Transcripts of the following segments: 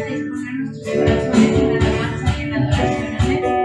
a disponer nuestros corazones en alabanza y en adoración. Amén.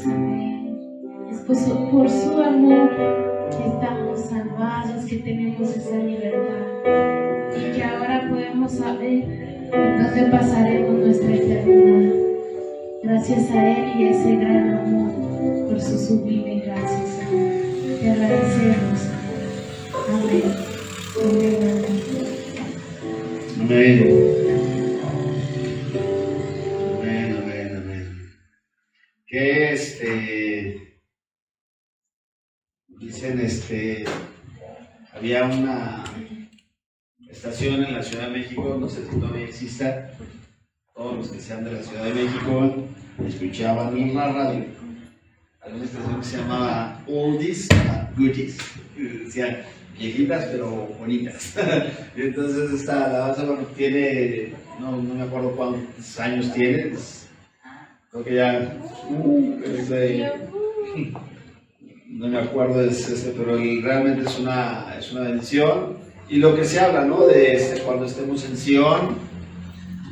amén. Es por su amor que estamos salvados, que tenemos esa libertad y que ahora podemos saber en dónde pasaremos nuestra eternidad. Gracias a Él y a ese gran amor, por su sublime gracia, Señor. Te agradecemos, Señor. Amén. Amén. Amén. Que dicen, había una estación en la Ciudad de México, no sé si todavía exista, todos los que sean de la Ciudad de México escuchaban en la radio. Había una estación que se llamaba Oldies but Goodies, decían viejitas pero bonitas. Y entonces la base tiene, no me acuerdo cuántos años tiene, creo que ya, no me acuerdo, pero realmente es una bendición. Y lo que se habla, ¿no? De cuando estemos en Sion,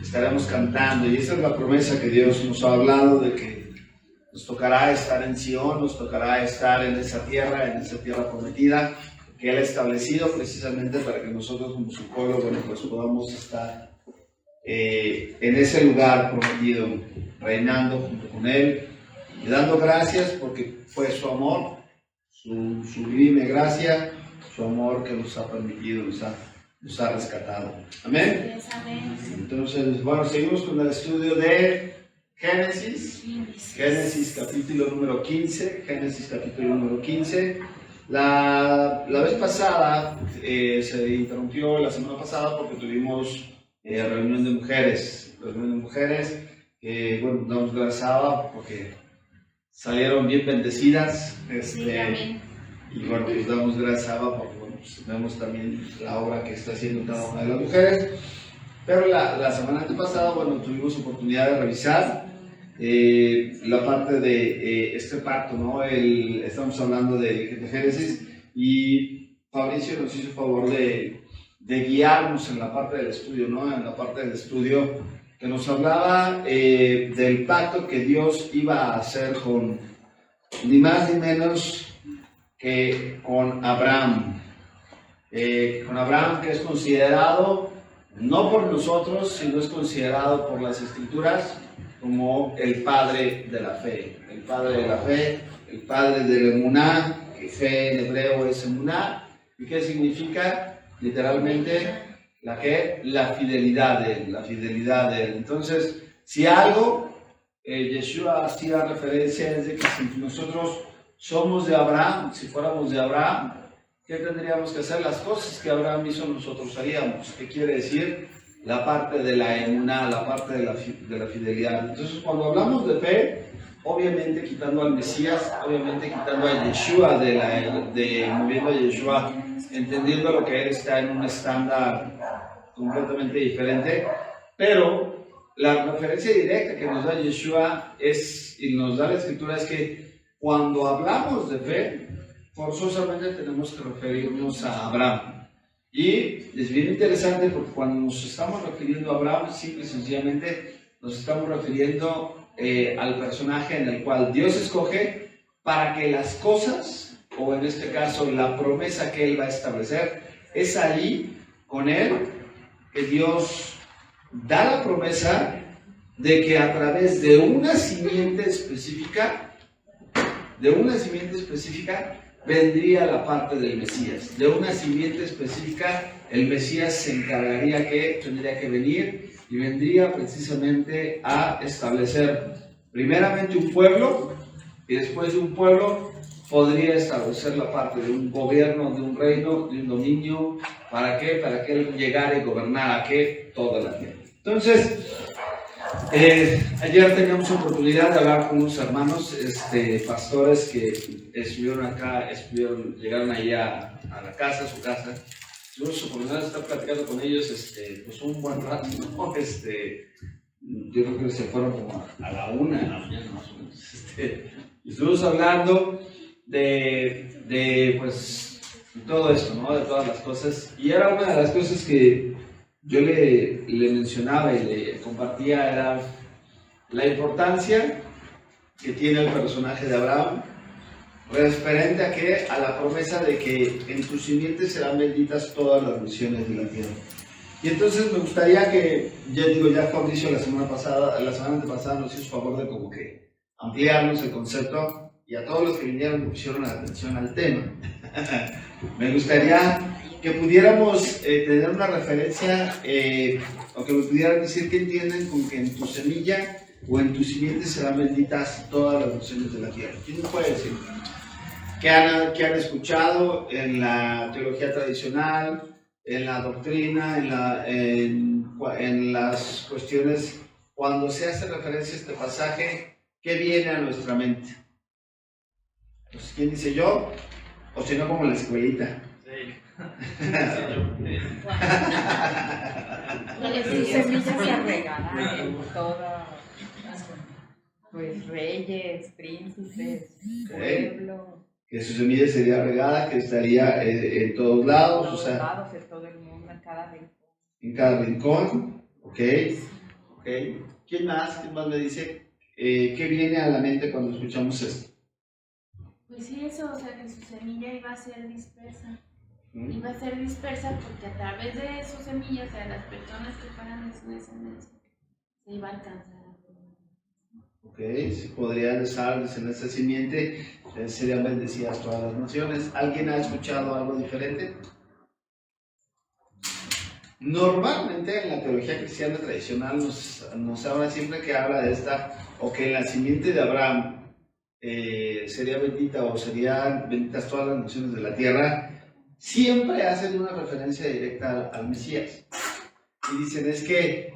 estaremos cantando. Y esa es la promesa que Dios nos ha hablado, de que nos tocará estar en Sion, nos tocará estar en esa tierra prometida, que Él ha establecido precisamente para que nosotros como su pueblo, pues podamos estar en ese lugar prometido, reinando junto con Él y dando gracias porque fue su amor, su sublime gracia, su amor que nos ha permitido, nos ha rescatado. Amén. Entonces, bueno, seguimos con el estudio de Génesis capítulo número 15. Génesis capítulo número 15. La vez pasada se interrumpió la semana pasada porque tuvimos reunión de mujeres. Bueno, damos gracias a porque salieron bien bendecidas. Y bueno, pues damos gracias a Abba porque bueno, pues vemos también la obra que está haciendo cada una de las mujeres. Pero la semana antepasada, bueno, tuvimos oportunidad de revisar la parte de este pacto, ¿no? Estamos hablando de Génesis y Fabricio nos hizo el favor de guiarnos en la parte del estudio, ¿no? En la parte del estudio que nos hablaba del pacto que Dios iba a hacer con ni más ni menos que con Abraham. Con Abraham, que es considerado no por nosotros, sino es considerado por las Escrituras como el padre de la fe. El padre de la fe, el padre del emuná, que fe en hebreo es emuná. ¿Y qué significa? Literalmente, la fidelidad de él. Entonces, si algo Yeshua hacía referencia es de que si nosotros somos de Abraham, si fuéramos de Abraham, ¿qué tendríamos que hacer? Las cosas que Abraham hizo nosotros haríamos. ¿Qué quiere decir? La parte de la emuná, la parte de la fidelidad. Entonces, cuando hablamos de fe, obviamente quitando al Mesías, obviamente quitando a Yeshua, moviendo a Yeshua, entendiendo lo que él está en un estándar completamente diferente, pero la referencia directa que nos da Yeshua y nos da la Escritura es que cuando hablamos de fe, forzosamente tenemos que referirnos a Abraham. Y es bien interesante porque cuando nos estamos refiriendo a Abraham, simple y sencillamente nos estamos refiriendo al personaje en el cual Dios escoge para que las cosas, o en este caso la promesa que Él va a establecer, es ahí con Él que Dios da la promesa de que a través de una simiente específica, vendría la parte del Mesías. De una simiente específica, el Mesías tendría que venir y vendría precisamente a establecer primeramente un pueblo, y después de un pueblo podría establecer la parte de un gobierno, de un reino, de un dominio. ¿Para qué? Para que Él llegara y gobernara toda la tierra. Entonces, ayer teníamos oportunidad de hablar con unos hermanos, pastores que estuvieron acá, llegaron ahí a la casa, a su casa. Tuvimos oportunidad de estar platicando con ellos, pues un buen rato, ¿no? Yo creo que se fueron como a la 1 de la mañana más o menos. Y estuvimos hablando de pues, todo esto, ¿no? De todas las cosas. Y era una de las cosas que yo le mencionaba y le compartía, era la importancia que tiene el personaje de Abraham, referente a que a la promesa de que en tus simientes serán benditas todas las naciones de la tierra. Y entonces me gustaría que, ya Fabricio la semana antepasada nos hizo favor de como que ampliarnos el concepto, y a todos los que vinieron y pusieron atención al tema. Me gustaría que pudiéramos tener una referencia, o que me pudieran decir qué entienden con que en tu semilla o en tus simientes serán benditas todas las naciones de la tierra. ¿Quién nos puede decir? ¿Qué han escuchado en la teología tradicional, en la doctrina, en las cuestiones, cuando se hace referencia a este pasaje, qué viene a nuestra mente? Pues, ¿quién dice yo? O si no, como en la escuelita. Sus semillas se regalan en todas, pues reyes, príncipes, pueblo. Que su semilla sería regada, que estaría en todos lados, En todos lados, en todo el mundo, en cada rincón. En cada rincón, ok. ¿Quién más me dice qué viene a la mente cuando escuchamos esto? Pues sí, eso, o sea, que su semilla iba a ser dispersa. Iba a ser dispersa porque a través de sus semillas, o sea, las personas que fueran de su descendencia, se iba a alcanzar. Ok, si podría dejar descendencia simiente, serían bendecidas todas las naciones. ¿Alguien ha escuchado algo diferente? Normalmente en la teología cristiana tradicional nos habla siempre que habla de esta, o que en la simiente de Abraham sería bendita o serían benditas todas las naciones de la tierra, siempre hacen una referencia directa al Mesías. Y dicen es que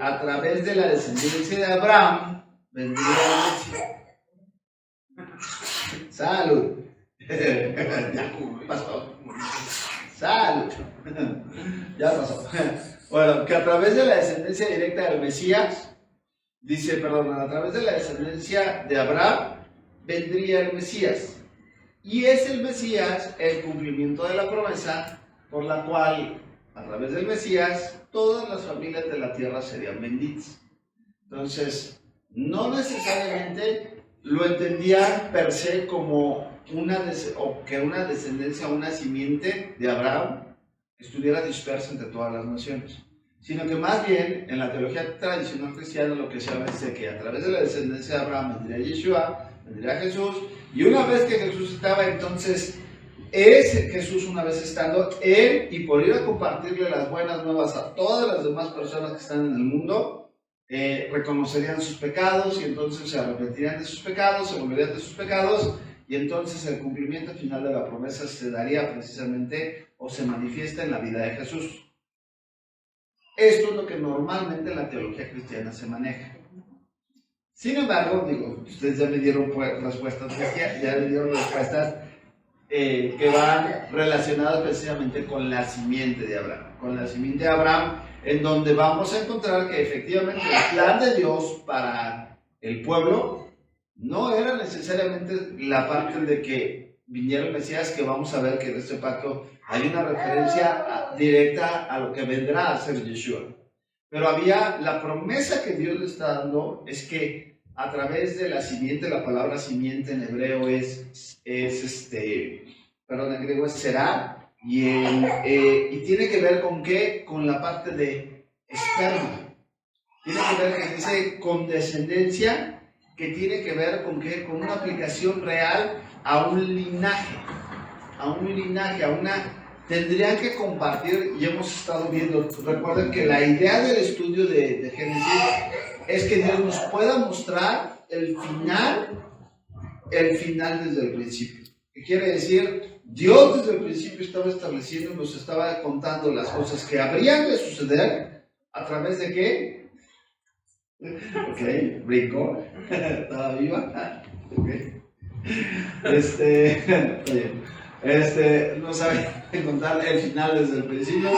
a través de la descendencia de Abraham vendría el Mesías. ¡Salud! Ya pasó. ¡Salud! Ya pasó. Bueno, que a través de la descendencia directa del Mesías, a través de la descendencia de Abraham vendría el Mesías. Y es el Mesías el cumplimiento de la promesa por la cual, a través del Mesías, todas las familias de la tierra serían benditas. Entonces, no necesariamente lo entendían per se como que una descendencia, una simiente de Abraham estuviera dispersa entre todas las naciones, sino que más bien en la teología tradicional cristiana lo que se habla es de que a través de la descendencia de Abraham vendría Yeshua, vendría Jesús, y una vez que Jesús estaba, entonces ese Jesús, una vez estando él, y por ir a compartirle las buenas nuevas a todas las demás personas que están en el mundo, reconocerían sus pecados y entonces se arrepentirían de sus pecados, se volverían de sus pecados, y entonces el cumplimiento final de la promesa se daría precisamente o se manifiesta en la vida de Jesús. Esto es lo que normalmente en la teología cristiana se maneja. Sin embargo, ustedes ya me dieron respuestas que van relacionadas precisamente con la simiente de Abraham. Con la simiente de Abraham, en donde vamos a encontrar que efectivamente el plan de Dios para el pueblo no era necesariamente la parte de que viniera el Mesías, que vamos a ver que en este pacto hay una referencia directa a lo que vendrá a ser Yeshua. Pero había la promesa que Dios le está dando, es que a través de la simiente, la palabra simiente en hebreo en griego es será, y tiene que ver con qué, con la parte de esperma. Tiene que ver, que dice condescendencia, que tiene que ver con qué, con una aplicación real a un linaje, tendrían que compartir, y hemos estado viendo, recuerden que la idea del estudio de Génesis es que Dios nos pueda mostrar el final desde el principio. ¿Qué quiere decir? Dios desde el principio estaba estableciendo, nos estaba contando las cosas que habrían de suceder, ¿a través de qué? Ok, brincó, estaba viva. Okay. No sabe contar el final desde el principio,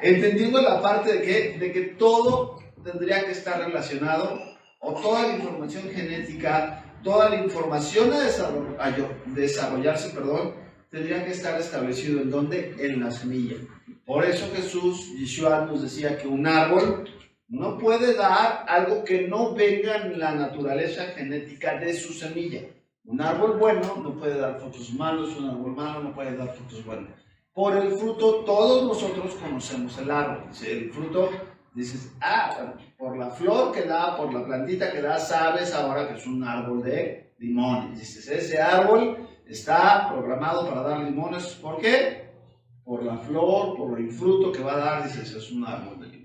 entendiendo la parte de que todo tendría que estar relacionado, o toda la información genética, toda la información a desarrollarse, tendría que estar establecido en ¿dónde? En la semilla. Por eso Jesús, Yeshua, nos decía que un árbol No puede dar algo que no venga en la naturaleza genética de su semilla. Un árbol bueno no puede dar frutos malos, un árbol malo no puede dar frutos buenos. Por el fruto todos nosotros conocemos el árbol. El fruto, dices, por la flor que da, por la plantita que da, sabes ahora que es un árbol de limones. Dices, ese árbol está programado para dar limones. ¿Por qué? Por la flor, por el fruto que va a dar, dices, es un árbol de limón.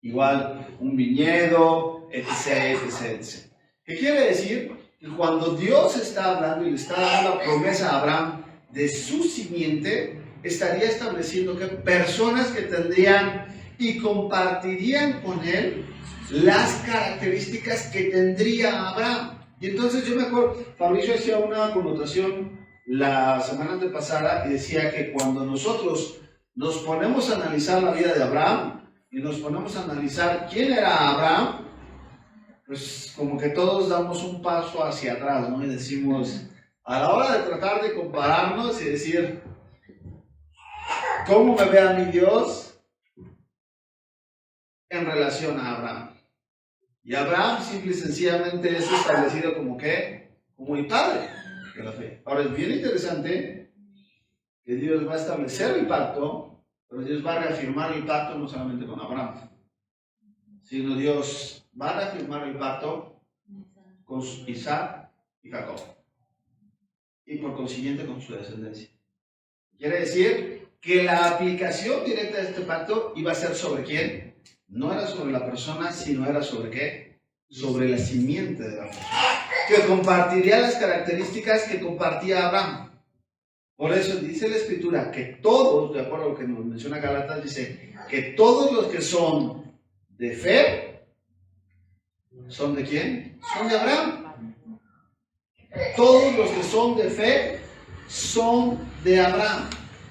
Igual, un viñedo, etc, etc, etc. ¿Qué quiere decir? Que cuando Dios está hablando y le está dando la promesa a Abraham de su simiente, estaría estableciendo que personas que tendrían y compartirían con él las características que tendría Abraham. Y entonces yo me acuerdo, Fabricio hacía una connotación la semana antepasada y decía que cuando nosotros nos ponemos a analizar la vida de Abraham y nos ponemos a analizar quién era Abraham, pues como que todos damos un paso hacia atrás, ¿no? Y decimos, a la hora de tratar de compararnos y decir, ¿cómo me ve a mi Dios en relación a Abraham? Y Abraham simple y sencillamente es establecido como ¿qué? Como el padre de la fe. Ahora es bien interesante que Dios va a establecer el pacto, pero Dios va a reafirmar el pacto no solamente con Abraham, sino Dios va a reafirmar el pacto con Isaac y Jacob, y por consiguiente con su descendencia. Quiere decir que la aplicación directa de este pacto iba a ser ¿sobre quién? No era sobre la persona, sino era ¿sobre qué? Sobre la simiente de la persona, que compartiría las características que compartía Abraham. Por eso dice la Escritura que todos, de acuerdo a lo que nos menciona Gálatas, dice que todos los que son de fe, ¿son de quién? Son de Abraham. Todos los que son de fe son de Abraham.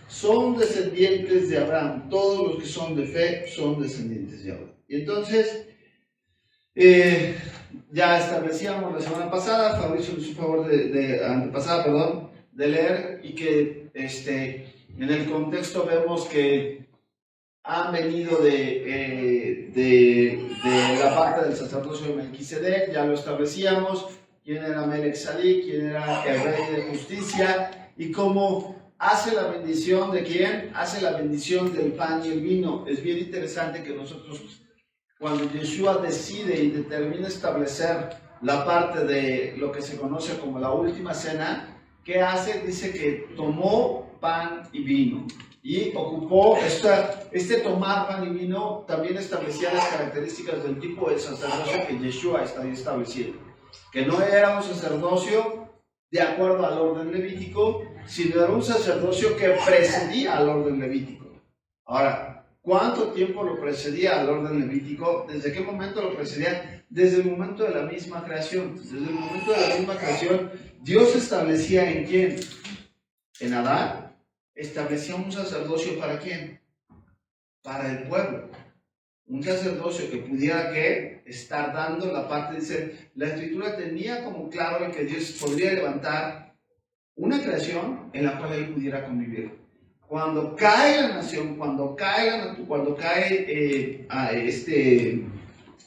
Son descendientes de Abraham. Todos los que son de fe son descendientes de Abraham. Y entonces, ya establecíamos la semana pasada, Fabricio hizo favor de leer, y que en el contexto vemos que han venido de la parte del sacerdocio de Melquisedec, ya lo establecíamos, quién era Melech Tzedek, quién era el rey de justicia, y cómo hace la bendición de quién, hace la bendición del pan y el vino. Es bien interesante que nosotros, cuando Yeshua decide y determina establecer la parte de lo que se conoce como la última cena, ¿qué hace? Dice que tomó pan y vino. Y ocupó, este tomar pan y vino también establecía las características del tipo de sacerdocio que Yeshua está estableciendo. Que no era un sacerdocio de acuerdo al orden levítico, sino era un sacerdocio que precedía al orden levítico. Ahora, ¿cuánto tiempo lo precedía al orden levítico? ¿Desde qué momento lo precedía? Desde el momento de la misma creación. Desde el momento de la misma creación, Dios establecía en quién. En Adán establecía un sacerdocio ¿para quién? Para el pueblo. Un sacerdocio que pudiera ¿qué? Estar dando la parte, dice, la Escritura tenía como claro que Dios podría levantar una creación en la cual él pudiera convivir. Cuando cae la nación, cuando cae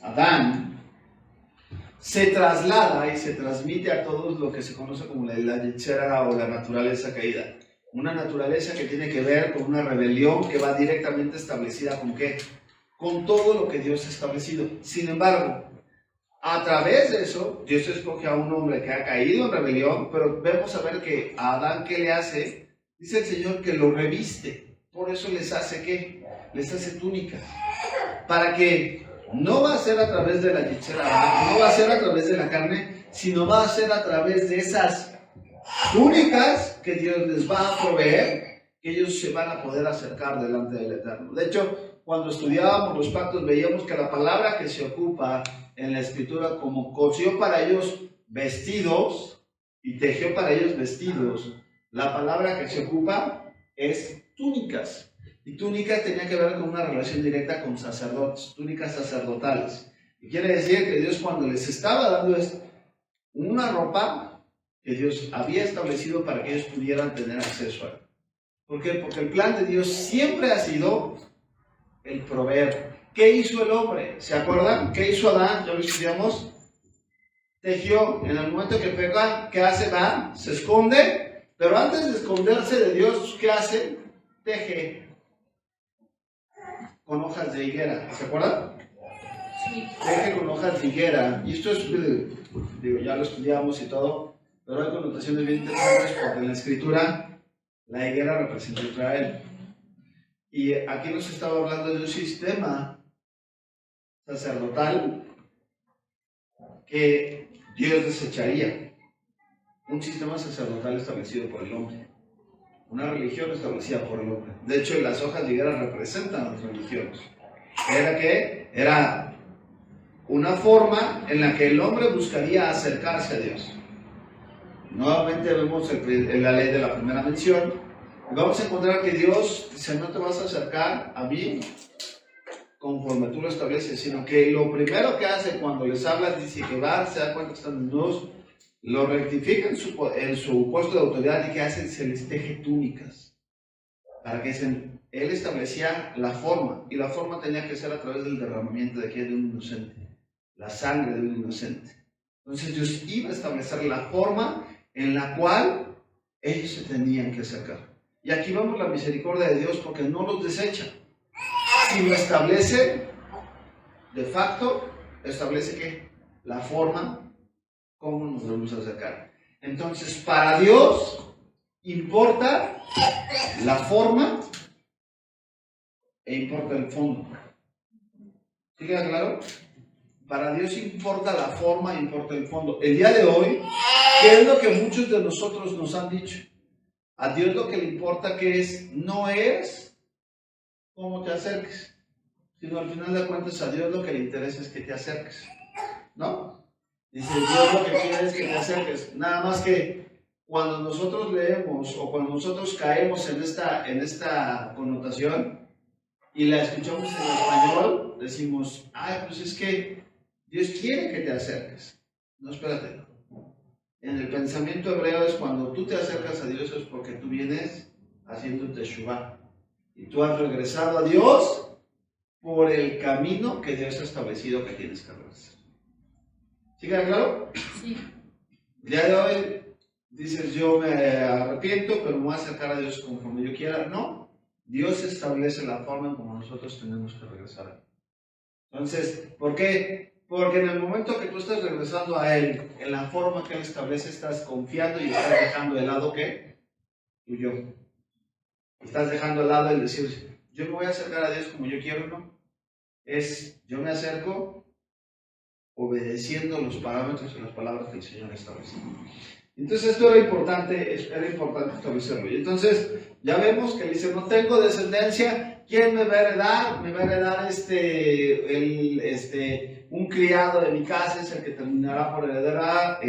Adán, se traslada y se transmite a todos lo que se conoce como la Yetzerara o la naturaleza caída. Una naturaleza que tiene que ver con una rebelión que va directamente establecida ¿con qué? Con todo lo que Dios ha establecido. Sin embargo, a través de eso, Dios escoge a un hombre que ha caído en rebelión, pero vemos a ver que a Adán, ¿qué le hace? Dice el Señor que lo reviste. Por eso les hace ¿qué? Les hace túnicas. Para que no va a ser a través de la Yetzerara, no va a ser a través de la carne, sino va a ser a través de esas túnicas que Dios les va a proveer, que ellos se van a poder acercar delante del Eterno. De hecho, cuando estudiábamos los pactos, veíamos que la palabra que se ocupa en la Escritura como cosió para ellos vestidos y tejió para ellos vestidos, la palabra que se ocupa es túnicas. Y túnicas tenía que ver con una relación directa con sacerdotes, túnicas sacerdotales. Y quiere decir que Dios, cuando les estaba dando una ropa que Dios había establecido para que ellos pudieran tener acceso a él. ¿Por qué? Porque el plan de Dios siempre ha sido el proveer. ¿qué hizo el hombre? ¿Se acuerdan? ¿Qué hizo Adán? Ya lo estudiamos. Tejió. En el momento que peca, ¿qué hace Adán? Se esconde, pero antes de esconderse de Dios, ¿qué hace? Teje con hojas de higuera. ¿Se acuerdan? Sí. Teje con hojas de higuera. Y esto es, digo, ya lo estudiamos y todo, pero hay connotaciones bien interesantes porque en la escritura la higuera representa a Israel. Y aquí nos estaba hablando de un sistema sacerdotal que Dios desecharía. Un sistema sacerdotal establecido por el hombre. Una religión establecida por el hombre. De hecho, las hojas de higuera representan las religiones. ¿Era qué? Era una forma en la que el hombre buscaría acercarse a Dios. Nuevamente vemos la ley de la primera mención. Vamos a encontrar que Dios dice, no te vas a acercar a mí conforme tú lo estableces, sino que lo primero que hace cuando les hablas, dice que va, se da cuenta que están desnudos, lo rectifica en su puesto de autoridad y que hace, se les teje túnicas. Para que él establecía la forma, y la forma tenía que ser a través del derramamiento de un inocente, la sangre de un inocente. Entonces Dios iba a establecer la forma en la cual ellos se tenían que acercar. Y aquí vemos la misericordia de Dios porque no los desecha. Si lo establece, de facto, establece que la forma, cómo nos debemos acercar. Entonces, para Dios importa la forma e importa el fondo. ¿Sí queda claro? Para Dios importa la forma e importa el fondo. El día de hoy, ¿qué es lo que muchos de nosotros nos han dicho? A Dios lo que le importa no es cómo te acerques, sino al final de cuentas a Dios lo que le interesa es que te acerques, ¿no? Dice, Dios lo que quiere es que te acerques. Nada más que cuando nosotros leemos o cuando nosotros caemos en esta connotación y la escuchamos en español, decimos, ay, pues es que Dios quiere que te acerques. No, espérate. En el pensamiento hebreo es cuando tú te acercas a Dios es porque tú vienes haciendo teshuvah. Y tú has regresado a Dios por el camino que Dios ha establecido que tienes que regresar. ¿Sí queda claro? Sí. El día de hoy dices, yo me arrepiento, pero me voy a acercar a Dios conforme yo quiera. No, Dios establece la forma en como nosotros tenemos que regresar. Entonces, ¿por qué? Porque en el momento que tú estás regresando a Él, en la forma que Él establece, estás confiando y estás dejando de lado, ¿qué? Tu yo. Estás dejando de lado el decir, yo me voy a acercar a Dios como yo quiero, ¿no? Yo me acerco obedeciendo los parámetros y las palabras que el Señor establece. Entonces esto era importante establecerlo. Y entonces ya vemos que él dice, no tengo descendencia, ¿quién me va a heredar? Me va a heredar un criado de mi casa, es el que terminará por heredar.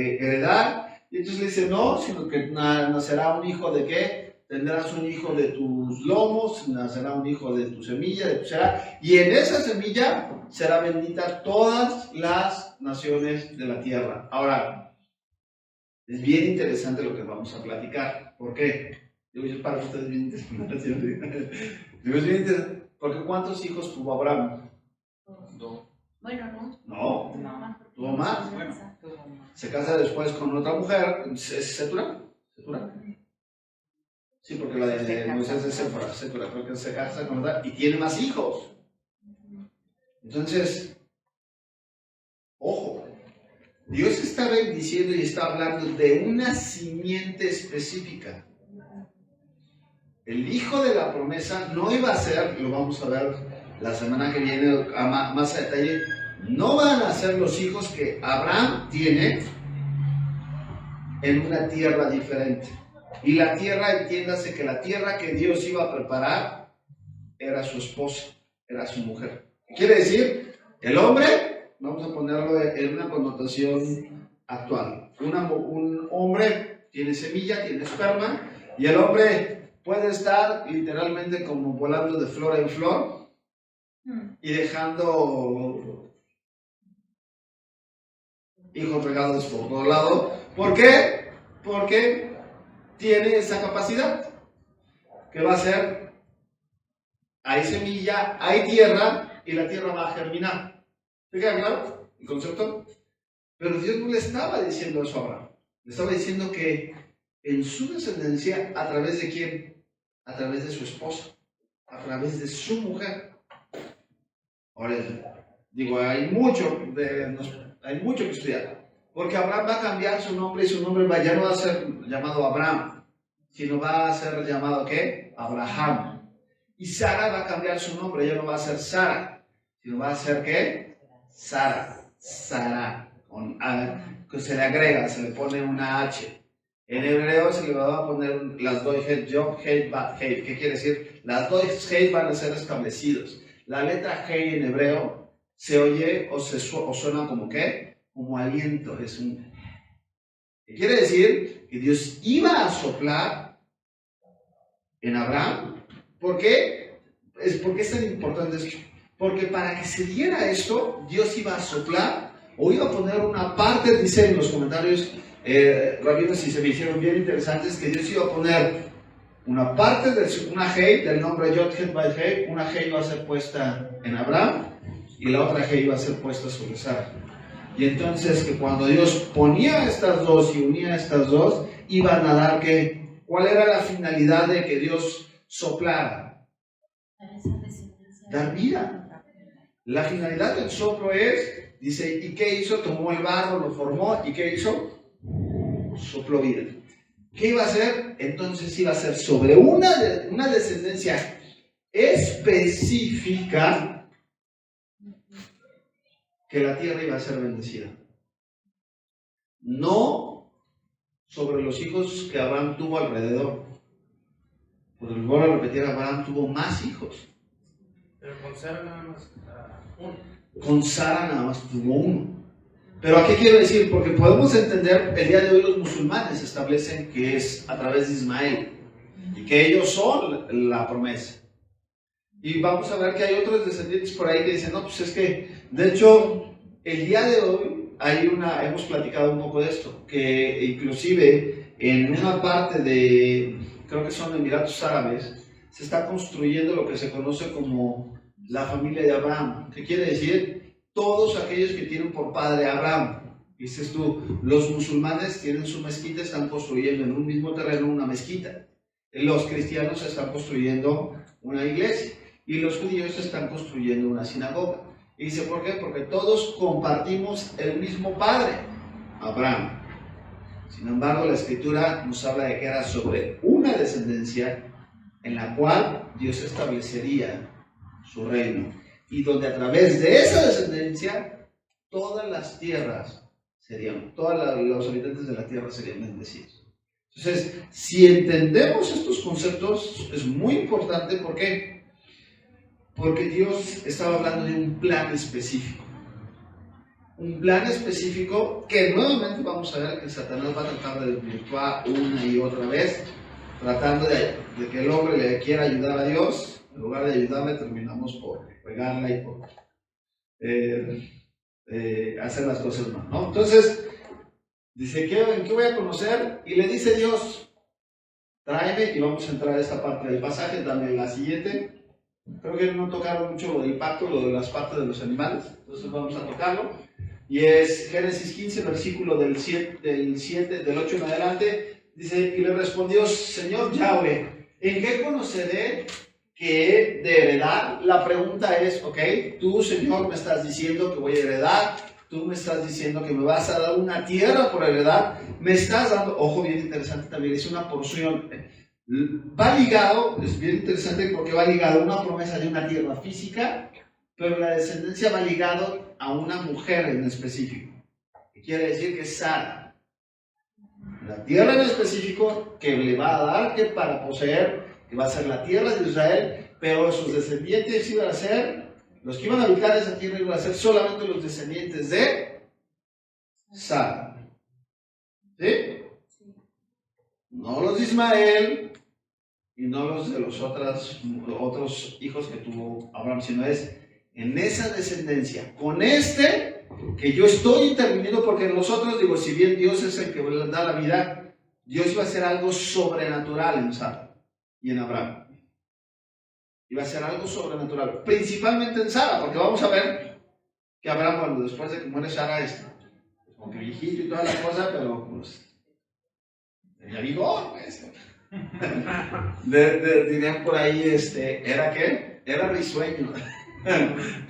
Y entonces le dice, no, sino que nacerá un hijo de ¿qué? Tendrás un hijo de tus lomos, nacerá un hijo de tu semilla, de tu será, y en esa semilla será bendita todas las naciones de la tierra. Ahora, es bien interesante lo que vamos a platicar. ¿Por qué? Yo para ustedes bien interesante. Es bien interesante. Porque ¿cuántos hijos tuvo Abraham? No. Bueno, no. No. No. Tuvo más. Bueno, se casa después con otra mujer. ¿Es Setura? ¿Setura? Sí, porque la de Moisés es Setura. Creo que se casa con otra y tiene más hijos. Entonces, ojo. Dios está bendiciendo y está hablando de una simiente específica. El hijo de la promesa no iba a ser, lo vamos a ver la semana que viene más a detalle, no van a ser los hijos que Abraham tiene en una tierra diferente. Y la tierra, entiéndase que la tierra que Dios iba a preparar era su esposa, era su mujer. Quiere decir, el hombre, vamos a ponerlo en una connotación actual. Un hombre tiene semilla, tiene esperma, y el hombre puede estar literalmente como volando de flor en flor y dejando hijos regados por todo lado. ¿Por qué? Porque tiene esa capacidad. ¿Qué va a hacer? Hay semilla, hay tierra, y la tierra va a germinar. ¿Te queda claro el concepto? Pero Dios no le estaba diciendo eso a Abraham. Le estaba diciendo que en su descendencia, ¿a través de quién? A través de su esposa, a través de su mujer. Ahora, digo, hay mucho que estudiar. Porque Abraham va a cambiar su nombre y su nombre ya no va a ser llamado Abraham, sino va a ser llamado ¿qué? Abraham. Y Sara va a cambiar su nombre, ya no va a ser Sara, sino va a ser ¿qué? Sara. Sara. Que se le agrega, se le pone una H. En hebreo se le va a poner las dos Heit, Yod, Heit, Bat, Heit. ¿Qué quiere decir? Las dos Heit van a ser establecidos. La letra Heit en hebreo se oye o suena como ¿qué? Como aliento. ¿Qué quiere decir? Que Dios iba a soplar en Abraham. ¿Por qué? ¿Por qué es tan importante esto? Porque para que se diera esto, Dios iba a soplar o iba a poner una parte, dice en los comentarios, rabinos, y se me hicieron bien interesantes, que Dios iba a poner una parte, una Hei, del nombre Yod Het Bat Hei, una Hei iba a ser puesta en Abraham y la otra Hei iba a ser puesta sobre Sara. Y entonces que cuando Dios ponía estas dos y unía estas dos, iban a dar que, ¿cuál era la finalidad de que Dios soplara? Dar vida. La finalidad del soplo es, dice, ¿y qué hizo? Tomó el barro, lo formó, ¿y qué hizo? Sopló vida. ¿Qué iba a hacer? Entonces iba a ser sobre una descendencia específica que la tierra iba a ser bendecida. No sobre los hijos que Abraham tuvo alrededor. Porque les vuelvo a repetir, Abraham tuvo más hijos. Pero con Sara nada más uno. Con Sara nada más tuvo uno. Pero ¿a qué quiero decir? Porque podemos entender, el día de hoy los musulmanes establecen que es a través de Ismael y que ellos son la promesa. Y vamos a ver que hay otros descendientes por ahí que dicen, no, pues es que, de hecho, el día de hoy hemos platicado un poco de esto, que inclusive en una parte de, creo que son Emiratos Árabes, se está construyendo lo que se conoce como la familia de Abraham. ¿Qué quiere decir? Todos aquellos que tienen por padre a Abraham. Dices tú, los musulmanes tienen su mezquita, están construyendo en un mismo terreno una mezquita. Los cristianos están construyendo una iglesia y los judíos están construyendo una sinagoga. Y dice, ¿por qué? Porque todos compartimos el mismo padre, Abraham. Sin embargo, la escritura nos habla de que era sobre una descendencia en la cual Dios establecería su reino. Y donde a través de esa descendencia, todas las tierras todos los habitantes de la tierra serían bendecidos. Entonces, si entendemos estos conceptos, es muy importante. ¿Por qué? Porque Dios estaba hablando de un plan específico. Un plan específico que nuevamente vamos a ver que Satanás va a tratar de desvirtuar una y otra vez, tratando de que el hombre le quiera ayudar a Dios. En lugar de ayudarle, terminamos por pegarla y por hacer las cosas mal, ¿no? Entonces, dice, ¿en qué voy a conocer? Y le dice Dios, tráeme, y vamos a entrar a esta parte del pasaje, dame la siguiente. Creo que no tocaron mucho lo del pacto, lo de las partes de los animales, entonces vamos a tocarlo. Y es Génesis 15, versículo del 8 en adelante. Dice, y le respondió, Señor Yahweh, ¿en qué conoceré que de heredar? La pregunta es, ok, tú, Señor, me estás diciendo que voy a heredar, tú me estás diciendo que me vas a dar una tierra por heredar, me estás dando, ojo, bien interesante también, es una porción, va ligado, es bien interesante porque va ligado a una promesa de una tierra física, pero la descendencia va ligado a una mujer en específico, que quiere decir que es Sara, la tierra en específico que le va a dar que para poseer, que va a ser la tierra de Israel, pero sus descendientes iban a ser, los que iban a habitar esa tierra iban a ser solamente los descendientes de Sara. ¿Sí? No los de Ismael y no los de los otros hijos que tuvo Abraham, sino es en esa descendencia, con que yo estoy interviniendo, porque en los otros, digo, si bien Dios es el que da la vida, Dios iba a hacer algo sobrenatural en Sara y en Abraham. Iba a ser algo sobrenatural, principalmente en Sara, porque vamos a ver que Abraham, bueno, después de que muere Sara, como que viejito y toda la cosa, pero pues tenía vigor, pues. Dirían por ahí, ¿era qué? Era risueño.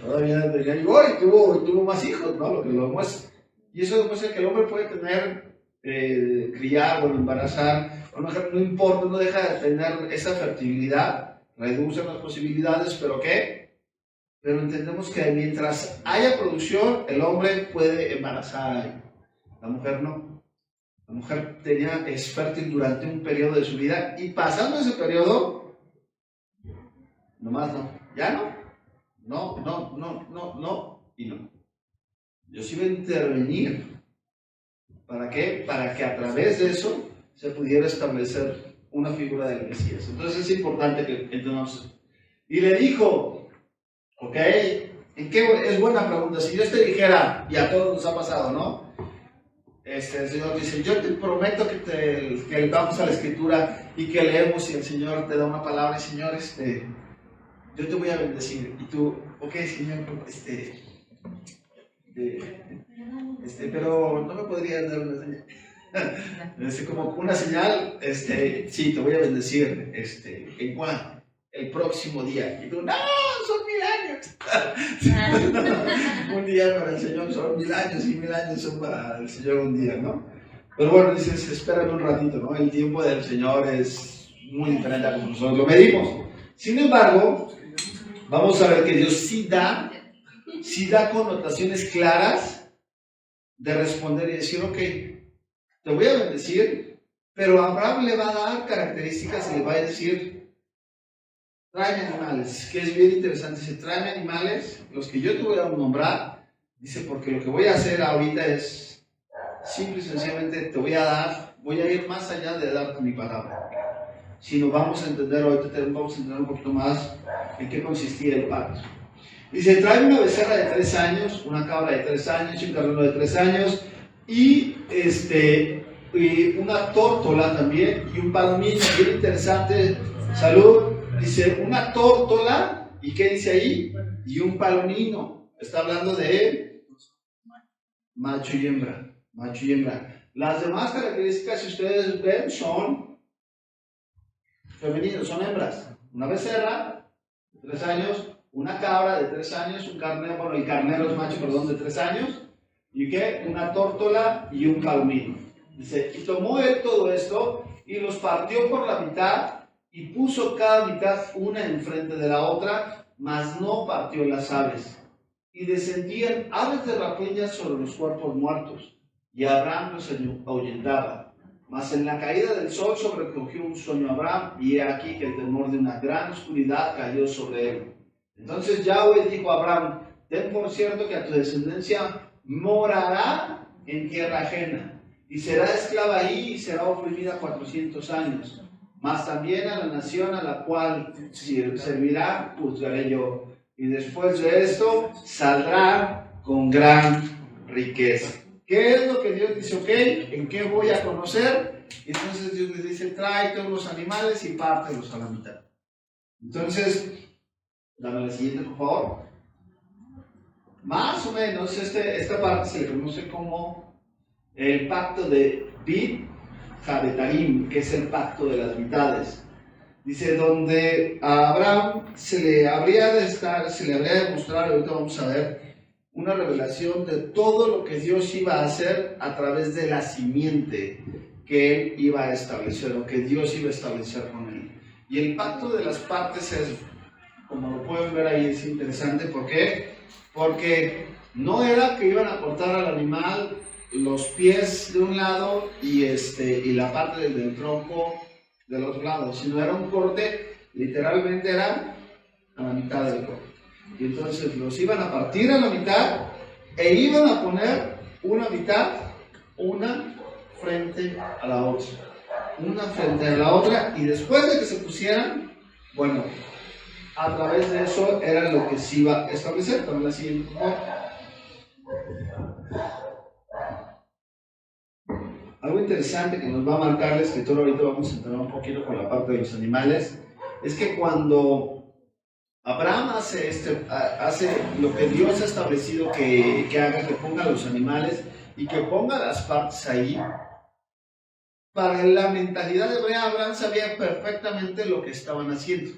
Todavía tenía vigor y tuvo más hijos, ¿no? Lo que lo demuestra. Y eso demuestra que el hombre puede tener, criar o embarazar, a lo mejor no importa, no deja de tener esa fertilidad, reducen las posibilidades, pero ¿qué? Pero entendemos que mientras haya producción, el hombre puede embarazar, la mujer no. La mujer es fértil durante un periodo de su vida y pasando ese periodo, nomás no, ya no y no. Dios iba a intervenir. ¿Para qué? Para que a través de eso se pudiera establecer una figura del Mesías. Entonces es importante que entendamos. Y le dijo, ¿ok? ¿En qué? Es buena pregunta. Si Dios te dijera, y a todos nos ha pasado, ¿no? El Señor dice, yo te prometo que vamos a la Escritura y que leemos y el Señor te da una palabra y Señor, yo te voy a bendecir. Y tú, ok, Señor, pero no me podrías dar una señal. Como una señal, sí, te voy a bendecir, ¿en cuándo? El próximo día. Y tú, no, son 1000 años. Un día para el Señor son 1000 años y 1000 años son para el Señor un día, ¿no? Pero bueno, dices, espérame un ratito, ¿no? El tiempo del Señor es muy diferente a como nosotros lo medimos. Sin embargo, vamos a ver que Dios sí da connotaciones claras de responder y decir, ok, te voy a bendecir, pero Abraham le va a dar características y le va a decir, tráeme animales, que es bien interesante, dice, tráeme animales, los que yo te voy a nombrar, dice, porque lo que voy a hacer ahorita es, simple y sencillamente voy a ir más allá de darte mi palabra, sino vamos a entender un poquito más en qué consistía el pacto. Dice, trae una becerra de 3 años, una cabra de 3 años, un carnero de 3 años, y una tórtola también, y un palomino, bien interesante, salud, dice, una tórtola, ¿y qué dice ahí? Y un palomino, está hablando de macho y hembra. Las demás características, si ustedes ven, son femeninos, son hembras, una becerra de 3 años, una cabra de 3 años, un carnero, bueno, el carnero es macho, perdón, de 3 años, ¿y qué? Una tórtola y un palomino. Dice, y tomó él todo esto y los partió por la mitad y puso cada mitad una enfrente de la otra, mas no partió las aves. Y descendían aves de rapiña sobre los cuerpos muertos, y Abraham los ahuyentaba. Mas en la caída del sol sobrecogió un sueño a Abraham, y he aquí que el temor de una gran oscuridad cayó sobre él. Entonces Yahweh dijo a Abraham, ten por cierto que a tu descendencia morará en tierra ajena, y será esclava ahí y será oprimida 400 años. Mas también a la nación a la cual servirá, juzgaré yo. Y después de esto saldrá con gran riqueza. ¿Qué es lo que Dios dice? Ok, ¿en qué voy a conocer? Entonces Dios les dice, tráete unos animales y pártelos a la mitad. Entonces, dame la siguiente, por favor. Más o menos, esta parte se le conoce como el pacto de Bit Jabetarim, que es el pacto de las mitades. Dice, donde a Abraham se le habría de mostrar, ahorita vamos a ver, una revelación de todo lo que Dios iba a hacer a través de la simiente que él iba a establecer, o que Dios iba a establecer con él. Y el pacto de las partes es, como lo pueden ver ahí, es interesante. ¿Por qué? Porque no era que iban a cortar al animal los pies de un lado y la parte del tronco del otro lado, sino era un corte, literalmente era a la mitad del corte. Y entonces los iban a partir a la mitad e iban a poner una mitad, una frente a la otra, una frente a la otra, y después de que se pusieran, bueno, a través de eso era lo que se iba a establecer. También la siguiente, por favor. Algo interesante que nos va a marcar la escritura, ahorita vamos a entrar un poquito con la parte de los animales, es que cuando Abraham hace lo que Dios ha establecido que haga, que ponga los animales y que ponga las partes ahí. Para la mentalidad hebrea, Abraham sabía perfectamente lo que estaban haciendo,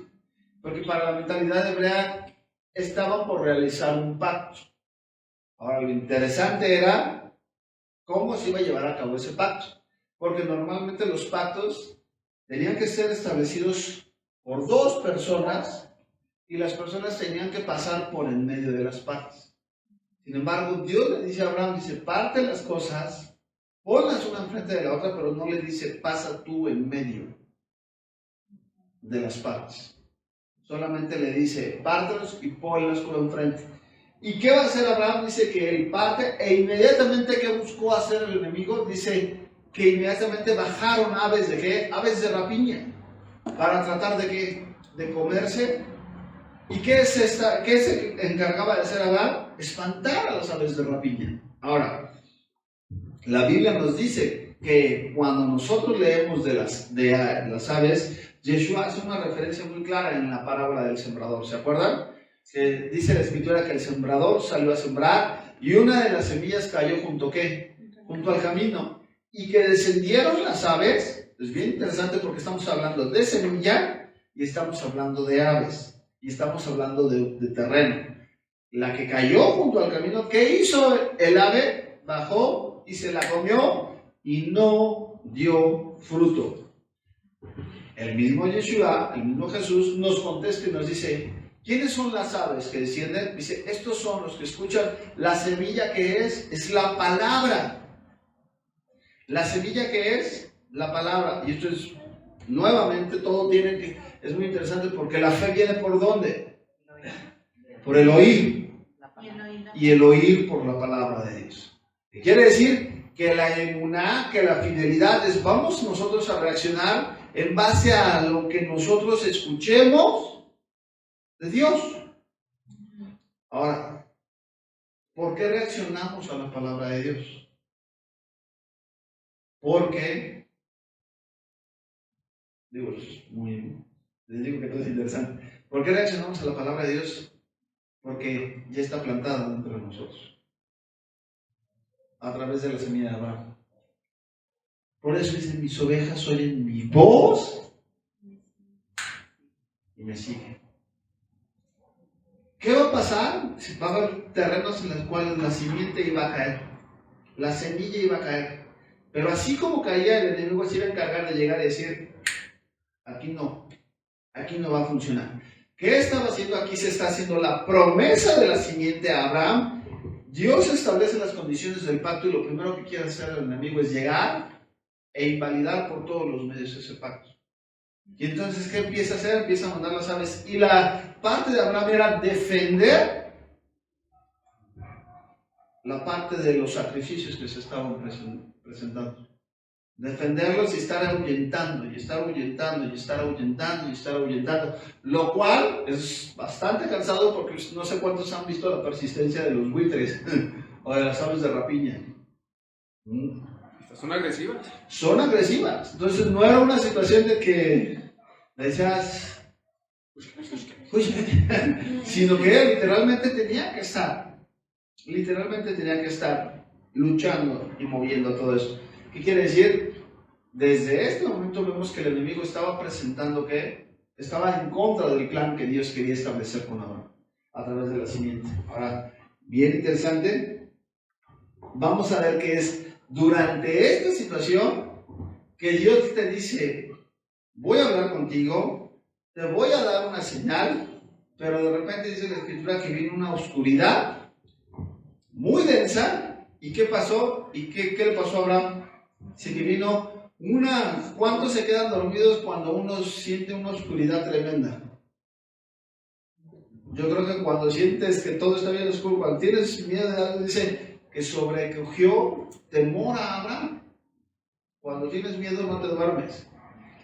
porque para la mentalidad hebrea estaban por realizar un pacto. Ahora, lo interesante era cómo se iba a llevar a cabo ese pacto, porque normalmente los pactos tenían que ser establecidos por dos personas y las personas tenían que pasar por en medio de las partes. Sin embargo, Dios le dice a Abraham, dice, parte las cosas, ponlas una enfrente de la otra, pero no le dice, pasa tú en medio de las partes. Solamente le dice, pártelos y ponlas por enfrente. ¿Y qué va a hacer Abraham? Dice que él parte, e inmediatamente que buscó hacer el enemigo, dice que inmediatamente bajaron aves de ¿qué? Aves de rapiña, para tratar de ¿qué? De comerse. ¿Y qué se encargaba de hacer Abraham? Espantar a las aves de rapiña. Ahora, la Biblia nos dice que cuando nosotros leemos de las aves, Yeshua hace una referencia muy clara en la parábola del sembrador. ¿Se acuerdan? Que dice la escritura que el sembrador salió a sembrar y una de las semillas cayó junto al camino, y que descendieron las aves. Es bien interesante porque estamos hablando de semilla y estamos hablando de aves y estamos hablando de terreno. La que cayó junto al camino, ¿qué hizo el ave? Bajó y se la comió y no dio fruto. El mismo Yeshua, el mismo Jesús nos contesta y nos dice, ¿quiénes son las aves que descienden? Dice, estos son los que escuchan. La semilla que es la palabra. La semilla que es la palabra. Y esto es, nuevamente, todo tiene que, es muy interesante porque la fe viene ¿por dónde? Por el oír. Y el oír por la palabra de Dios. ¿Qué quiere decir? Que la emuná, que la fidelidad es, vamos nosotros a reaccionar en base a lo que nosotros escuchemos de Dios. Ahora, ¿por qué reaccionamos a la palabra de Dios? Porque, les digo que todo es interesante. ¿Por qué reaccionamos a la palabra de Dios? Porque ya está plantada dentro de nosotros, a través de la semilla de Abraham. Por eso dicen, mis ovejas oyen mi voz y me siguen. ¿Qué va a pasar? Va a haber terrenos en los cuales la simiente iba a caer, la semilla iba a caer, pero así como caía, el enemigo se iba a encargar de llegar y decir, aquí no va a funcionar. ¿Qué estaba haciendo aquí? Se está haciendo la promesa de la simiente a Abraham. Dios establece las condiciones del pacto y lo primero que quiere hacer el enemigo es llegar e invalidar por todos los medios ese pacto. Y entonces, ¿qué empieza a hacer? Empieza a mandar las aves. Y la parte de Abraham era defender la parte de los sacrificios que se estaban presentando. Defenderlos y estar ahuyentando, y estar ahuyentando, y estar ahuyentando, y estar ahuyentando. Lo cual es bastante cansado porque no sé cuántos han visto la persistencia de los buitres o de las aves de rapiña. ¿Son agresivas? Son agresivas. Entonces no era una situación de que decías, sino que literalmente tenía que estar luchando y moviendo todo eso. ¿Qué quiere decir? Desde este momento vemos que el enemigo estaba presentando que estaba en contra del plan que Dios quería establecer con Abraham a través de la simiente. Ahora, bien interesante, vamos a ver que es durante esta situación que Dios te dice, voy a hablar contigo, te voy a dar una señal, pero de repente dice la escritura que vino una oscuridad muy densa. ¿Y qué pasó? ¿Y qué le pasó a Abraham? Dice que vino ¿cuántos se quedan dormidos cuando uno siente una oscuridad tremenda? Yo creo que cuando sientes que todo está bien oscuro, cuando tienes miedo de algo, dice que sobrecogió temor a Abraham. Cuando tienes miedo no te duermes.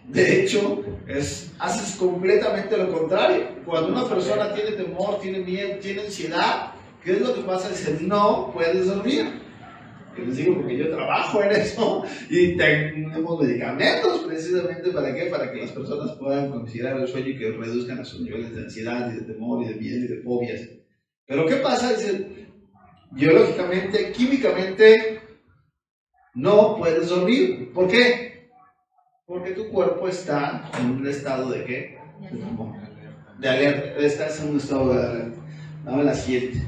De hecho, haces completamente lo contrario. Cuando una persona tiene temor, tiene miedo, tiene ansiedad, ¿qué es lo que pasa? Dice, no puedes dormir. Que les digo porque yo trabajo en eso y tenemos medicamentos precisamente ¿para qué? Para que las personas puedan considerar el sueño y que reduzcan a sus niveles de ansiedad y de temor y de miedo y de fobias. Pero ¿qué pasa? Dice, biológicamente, químicamente, no puedes dormir. ¿Por qué? Porque tu cuerpo está en un estado de ¿qué? De alerta. Estás en un estado de alerta. Dame la 7.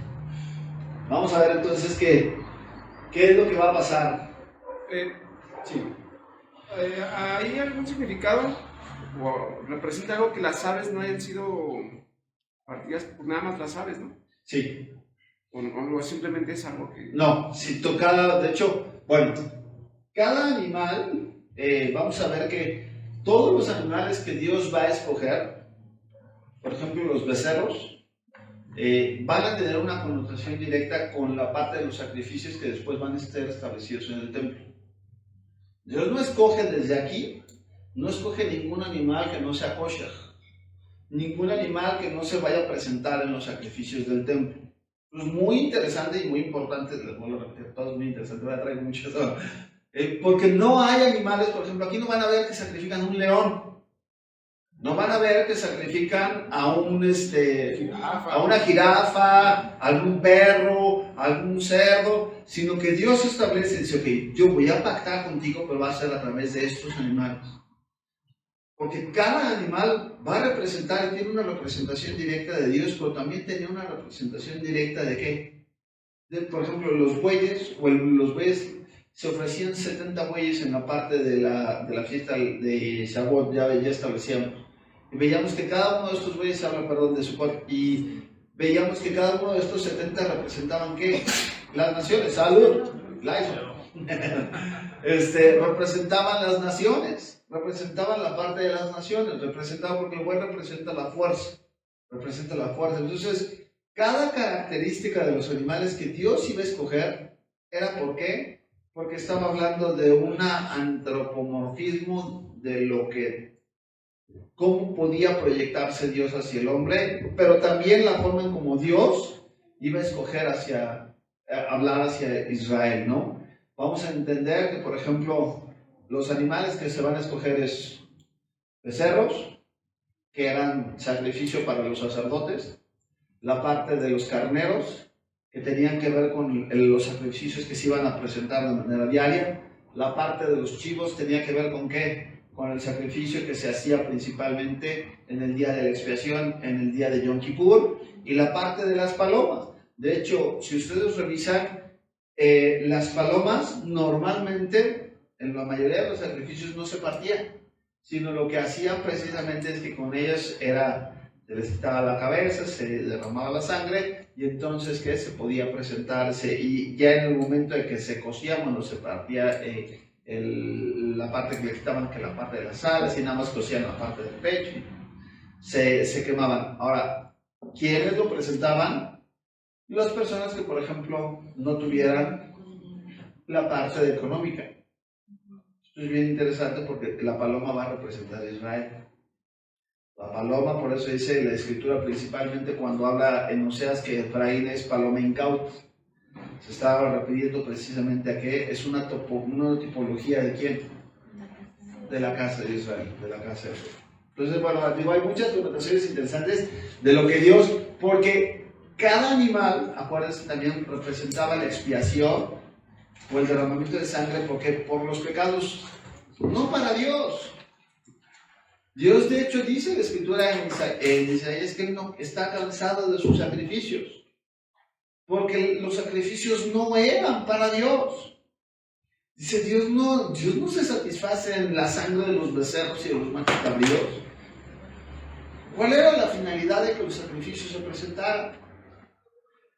Vamos a ver entonces qué es lo que va a pasar. Sí. ¿Hay algún significado o representa algo que las aves no hayan sido partidas por nada más las aves, ¿no? Sí. O simplemente es algo que... No, si toca, de hecho, bueno, cada animal, vamos a ver que todos los animales que Dios va a escoger, por ejemplo los becerros, van a tener una connotación directa con la parte de los sacrificios que después van a estar establecidos en el templo. Dios no escoge desde aquí, no escoge ningún animal que no sea kosher, ningún animal que no se vaya a presentar en los sacrificios del templo. Es muy interesante y muy importante, les vuelvo a repetir, todo es muy interesante, voy a traer mucho eso, porque no hay animales, por ejemplo, aquí no van a ver que sacrifican un león. No van a ver que sacrifican a una jirafa, algún perro, algún cerdo, sino que Dios establece, dice, ok, yo voy a pactar contigo, pero va a ser a través de estos animales. Porque cada animal va a representar, tiene una representación directa de Dios, pero también tenía una representación directa de ¿qué? Por ejemplo, los bueyes, los bueyes se ofrecían 70 bueyes en la parte de la fiesta de Shavuot, ya establecíamos. Y veíamos que cada uno de estos bueyes de Sukkot, y veíamos que cada uno de estos 70 representaban ¿qué? Las naciones. ¡Salud! Representaban las naciones, representaban la parte de las naciones, representaban porque el buey representa la fuerza. Entonces, cada característica de los animales que Dios iba a escoger era ¿por qué? Porque estaba hablando de un antropomorfismo de lo que cómo podía proyectarse Dios hacia el hombre, pero también la forma en cómo Dios iba a escoger hablar hacia Israel, ¿no? Vamos a entender que, por ejemplo, los animales que se van a escoger es becerros, que eran sacrificio para los sacerdotes, la parte de los carneros, que tenían que ver con los sacrificios que se iban a presentar de manera diaria, la parte de los chivos tenía que ver con ¿qué? Con el sacrificio que se hacía principalmente en el día de la expiación, en el día de Yom Kippur, y la parte de las palomas. De hecho, si ustedes revisan, las palomas normalmente, en la mayoría de los sacrificios no se partían, sino lo que hacían precisamente es que con ellas se les quitaba la cabeza, se derramaba la sangre, y entonces que se podía presentarse, y ya en el momento de que se cocía, cuando se partía la parte que le quitaban, que la parte de las alas, y nada más cocían la parte del pecho, se quemaban. Ahora, ¿quiénes lo presentaban? Las personas que, por ejemplo, no tuvieran la parte económica. Esto es bien interesante porque la paloma va a representar a Israel. La paloma, por eso dice la escritura principalmente cuando habla en Oseas que Efraín es paloma incauta. Se estaba refiriendo precisamente a que es una tipología de ¿quién? De la casa de Israel, de la casa de Israel. Entonces, bueno, digo, hay muchas connotaciones interesantes de lo que Dios, porque cada animal, acuérdense, también representaba la expiación o el derramamiento de sangre, porque por los pecados, no para Dios. Dios, de hecho, dice en la escritura en Isaías que Él no está cansado de sus sacrificios. Porque los sacrificios no eran para Dios. Dice, Dios no se satisface en la sangre de los becerros y de los machos cabríos. ¿Cuál era la finalidad de que los sacrificios se presentaran?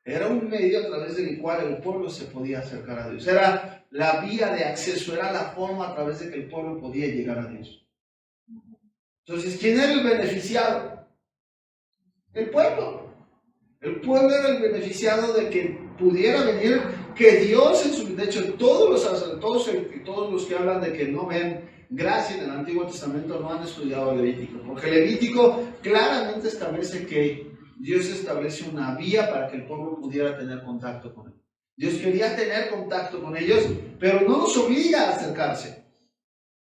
Era un medio a través del cual el pueblo se podía acercar a Dios. Era la vía de acceso, era la forma a través de que el pueblo podía llegar a Dios. Entonces, ¿quién era el beneficiado? El pueblo. El pueblo era el beneficiado de que pudiera venir, que Dios, de hecho, todos los que hablan de que no ven gracia en el Antiguo Testamento no han estudiado Levítico, porque Levítico claramente establece que Dios establece una vía para que el pueblo pudiera tener contacto con Él. Dios quería tener contacto con ellos, pero no los obliga a acercarse.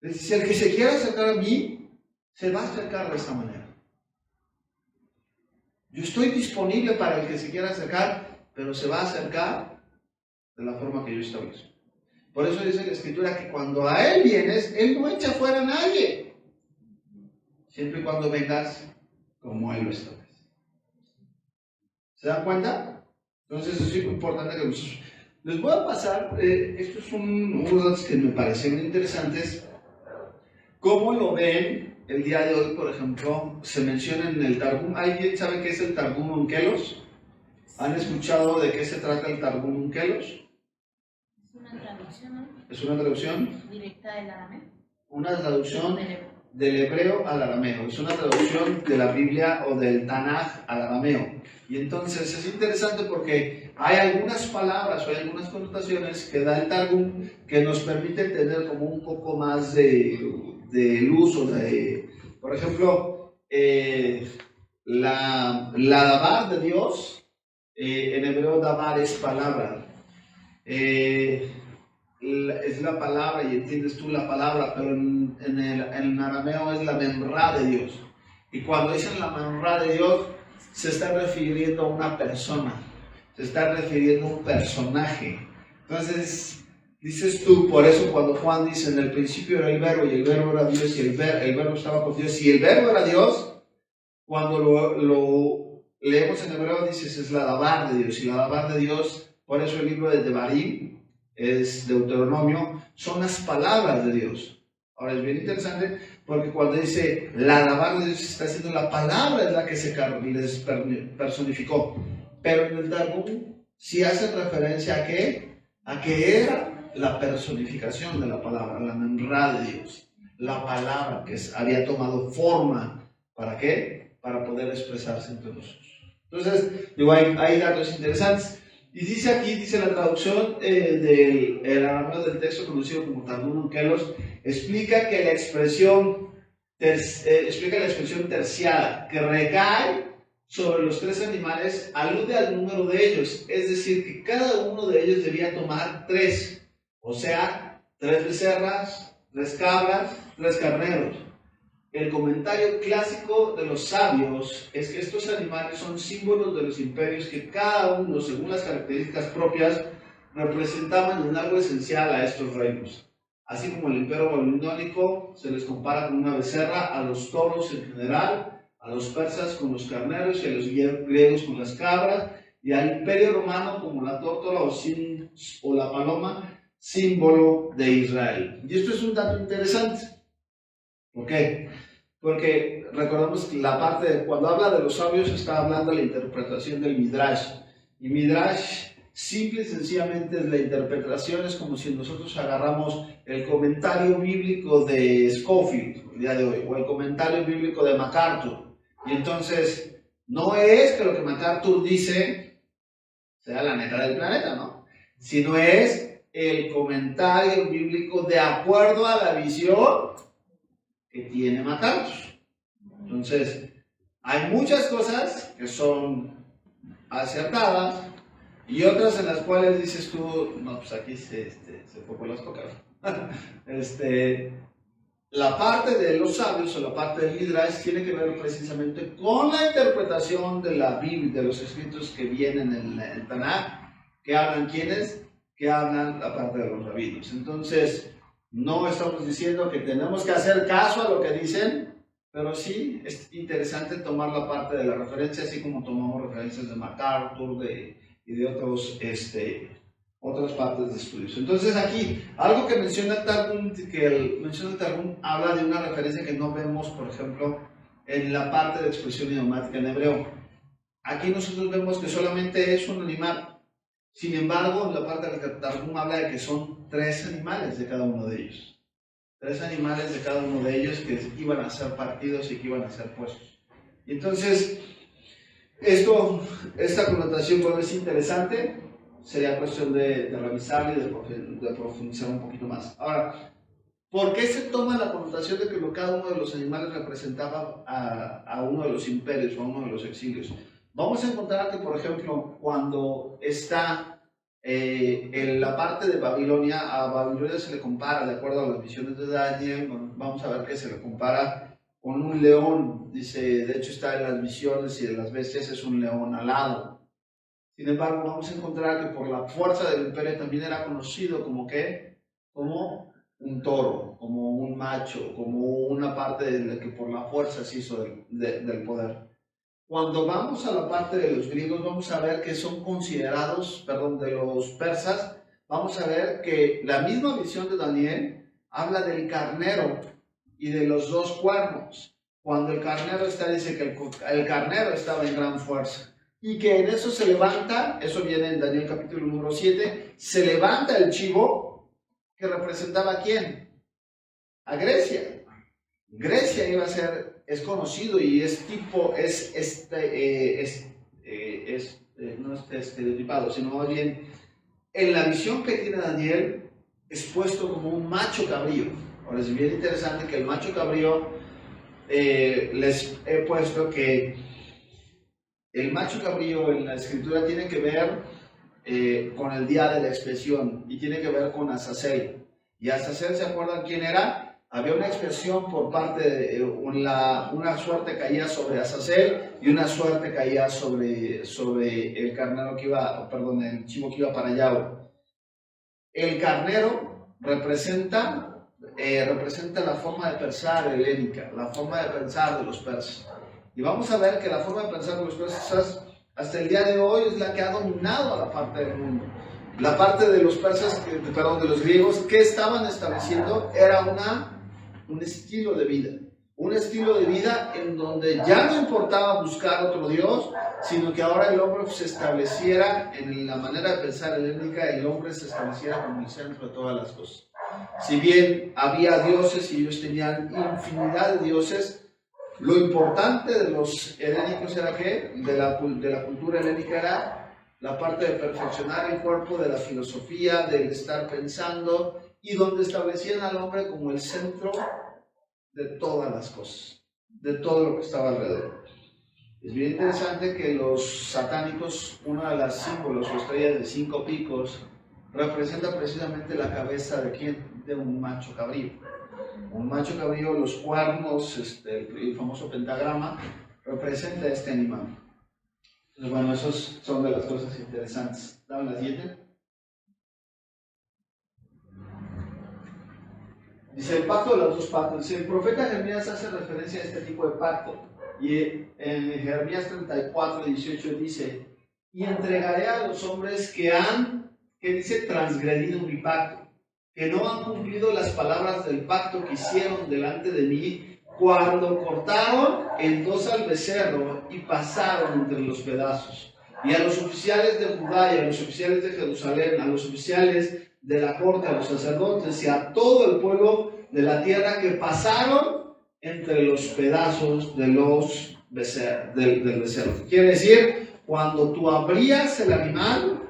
Es decir, si el que se quiera acercar a mí, se va a acercar de esa manera. Yo estoy disponible para el que se quiera acercar, pero se va a acercar de la forma que yo establezco. Por eso dice la Escritura que cuando a Él vienes, Él no echa fuera a nadie. Siempre y cuando vengas como Él lo establece. ¿Se dan cuenta? Entonces es importante que nosotros... Les voy a pasar, estos son unos datos que me parecieron interesantes. ¿Cómo lo ven el día de hoy, por ejemplo? Se menciona en el Targum. ¿Alguien sabe qué es el Targum Onkelos? ¿Han escuchado de qué se trata el Targum Onkelos? Es una traducción, ¿no? ¿Es una traducción? Directa del arameo. Una traducción Del hebreo. del hebreo al arameo. Es una traducción de la Biblia o del Tanaj al arameo. Y entonces es interesante porque hay algunas palabras o hay algunas connotaciones que da el Targum que nos permiten tener como un poco más de luz o de, por ejemplo, la dabar de Dios, en hebreo dabar es palabra. Es la palabra y entiendes tú la palabra, pero en el arameo es la memra de Dios. Y cuando dicen la memra de Dios, se está refiriendo a una persona, se está refiriendo a un personaje. Entonces, dices tú, por eso cuando Juan dice, en el principio era el verbo, y el verbo era Dios, y el verbo estaba con Dios, y el verbo era Dios, cuando lo leemos en hebreo, dices, es la dabar de Dios, y la dabar de Dios, por eso el libro de Devarim, es Deuteronomio, son las palabras de Dios. Ahora es bien interesante porque cuando dice la dabar de Dios está diciendo la palabra es la que se les personificó, pero en el Targum sí hace referencia a que era la personificación de la palabra, la memra de Dios, la palabra que había tomado forma. ¿Para qué? Para poder expresarse entre nosotros. Entonces, digo, hay datos interesantes. Y dice aquí, dice la traducción del arameo del texto conocido como Targum Onkelos, explica la expresión terciada, que recae sobre los tres animales, alude al número de ellos, es decir, que cada uno de ellos debía tomar 3, o sea, 3 becerras, 3 cabras, 3 carneros. El comentario clásico de los sabios es que estos animales son símbolos de los imperios que cada uno, según las características propias, representaban en algo esencial a estos reinos. Así como el imperio babilónico se les compara con una becerra, a los toros en general, a los persas con los carneros y a los griegos con las cabras, y al imperio romano como la tórtola o la paloma, símbolo de Israel. Y esto es un dato interesante. ¿Por qué? Porque recordemos que la parte de cuando habla de los sabios está hablando de la interpretación del Midrash. Y Midrash simple y sencillamente es la interpretación, es como si nosotros agarramos el comentario bíblico de Scofield el día de hoy, o el comentario bíblico de MacArthur. Y entonces, no es que lo que MacArthur dice sea la neta del planeta, ¿no? Sino es el comentario bíblico de acuerdo a la visión que tiene MacArthur. Entonces, hay muchas cosas que son acertadas y otras en las cuales dices tú, no, pues aquí se fue por las cocas. La parte de los sabios o la parte del Midrash tiene que ver precisamente con la interpretación de la Biblia, de los escritos que vienen en el Tanaj, que hablan quiénes, que hablan la parte de los rabinos. Entonces, no estamos diciendo que tenemos que hacer caso a lo que dicen, pero sí es interesante tomar la parte de la referencia, así como tomamos referencias de MacArthur y de otras partes de estudios. Entonces aquí, algo que menciona el Targum, habla de una referencia que no vemos, por ejemplo, en la parte de expresión idiomática en hebreo. Aquí nosotros vemos que solamente es un animal. Sin embargo, en la parte del Targum habla de que son 3 animales de cada uno de ellos. 3 animales de cada uno de ellos que iban a ser partidos y que iban a ser puestos. Y entonces, esta connotación bueno, es interesante. Sería cuestión de revisarla y de profundizar un poquito más. Ahora, ¿por qué se toma la connotación de que cada uno de los animales representaba a uno de los imperios o a uno de los exilios? Vamos a encontrar que, por ejemplo, cuando está en la parte de Babilonia, a Babilonia se le compara, de acuerdo a las visiones de Daniel, vamos a ver que se le compara con un león, dice, de hecho está en las visiones y de las bestias es un león alado. Sin embargo, vamos a encontrar que por la fuerza del imperio también era conocido como ¿qué? Como un toro, como un macho, como una parte de la que por la fuerza se hizo del poder. Cuando vamos a la parte de los griegos, vamos a ver que son considerados, de los persas, vamos a ver que la misma visión de Daniel habla del carnero y de los dos cuernos. Cuando el carnero está, dice que el carnero estaba en gran fuerza. Y que en eso se levanta, eso viene en Daniel capítulo número 7, se levanta el chivo que representaba ¿a quién? A Grecia. Grecia iba a ser, es conocido y es tipo, no estereotipado, sino más bien, en la visión que tiene Daniel, es puesto como un macho cabrío. Ahora es bien interesante que el macho cabrío, les he puesto que el macho cabrío en la escritura tiene que ver con el día de la expiación y tiene que ver con Azazel. Y Azazel, ¿se acuerdan quién era? Había una expresión por parte de una suerte caía sobre Azazel y una suerte caía sobre el carnero que iba, el chivo que iba para Yahweh. El carnero representa la forma de pensar helénica, la forma de pensar de los persas. Y vamos a ver que la forma de pensar de los persas hasta el día de hoy es la que ha dominado a la parte del mundo. La parte de los persas, de los griegos, que estaban estableciendo era un estilo de vida. Un estilo de vida en donde ya no importaba buscar otro Dios, sino que ahora el hombre se estableciera en la manera de pensar helénica, el hombre se estableciera como el centro de todas las cosas. Si bien había dioses y ellos tenían infinidad de dioses, lo importante de los helénicos era que, de la cultura helénica, era la parte de perfeccionar el cuerpo, de la filosofía, del estar pensando, y donde establecían al hombre como el centro de todas las cosas, de todo lo que estaba alrededor. Es bien interesante que los satánicos, uno de los símbolos o estrellas de 5 picos, representa precisamente la cabeza de ¿quién? De un macho cabrío. Un macho cabrío, los cuernos, el famoso pentagrama, representa este animal. Entonces, bueno, esos son de las cosas interesantes. Dame la siguiente. Dice el pacto de los dos pactos. El profeta Jeremías hace referencia a este tipo de pacto. Y en Jeremías 34, 18 dice: y entregaré a los hombres que dice, transgredido mi pacto, que no han cumplido las palabras del pacto que hicieron delante de mí, cuando cortaron en dos al becerro y pasaron entre los pedazos. Y a los oficiales de Judá y a los oficiales de Jerusalén, a los oficiales de la corte, a los sacerdotes y a todo el pueblo de la tierra que pasaron entre los pedazos de del becerro. Quiere decir, cuando tú abrías el animal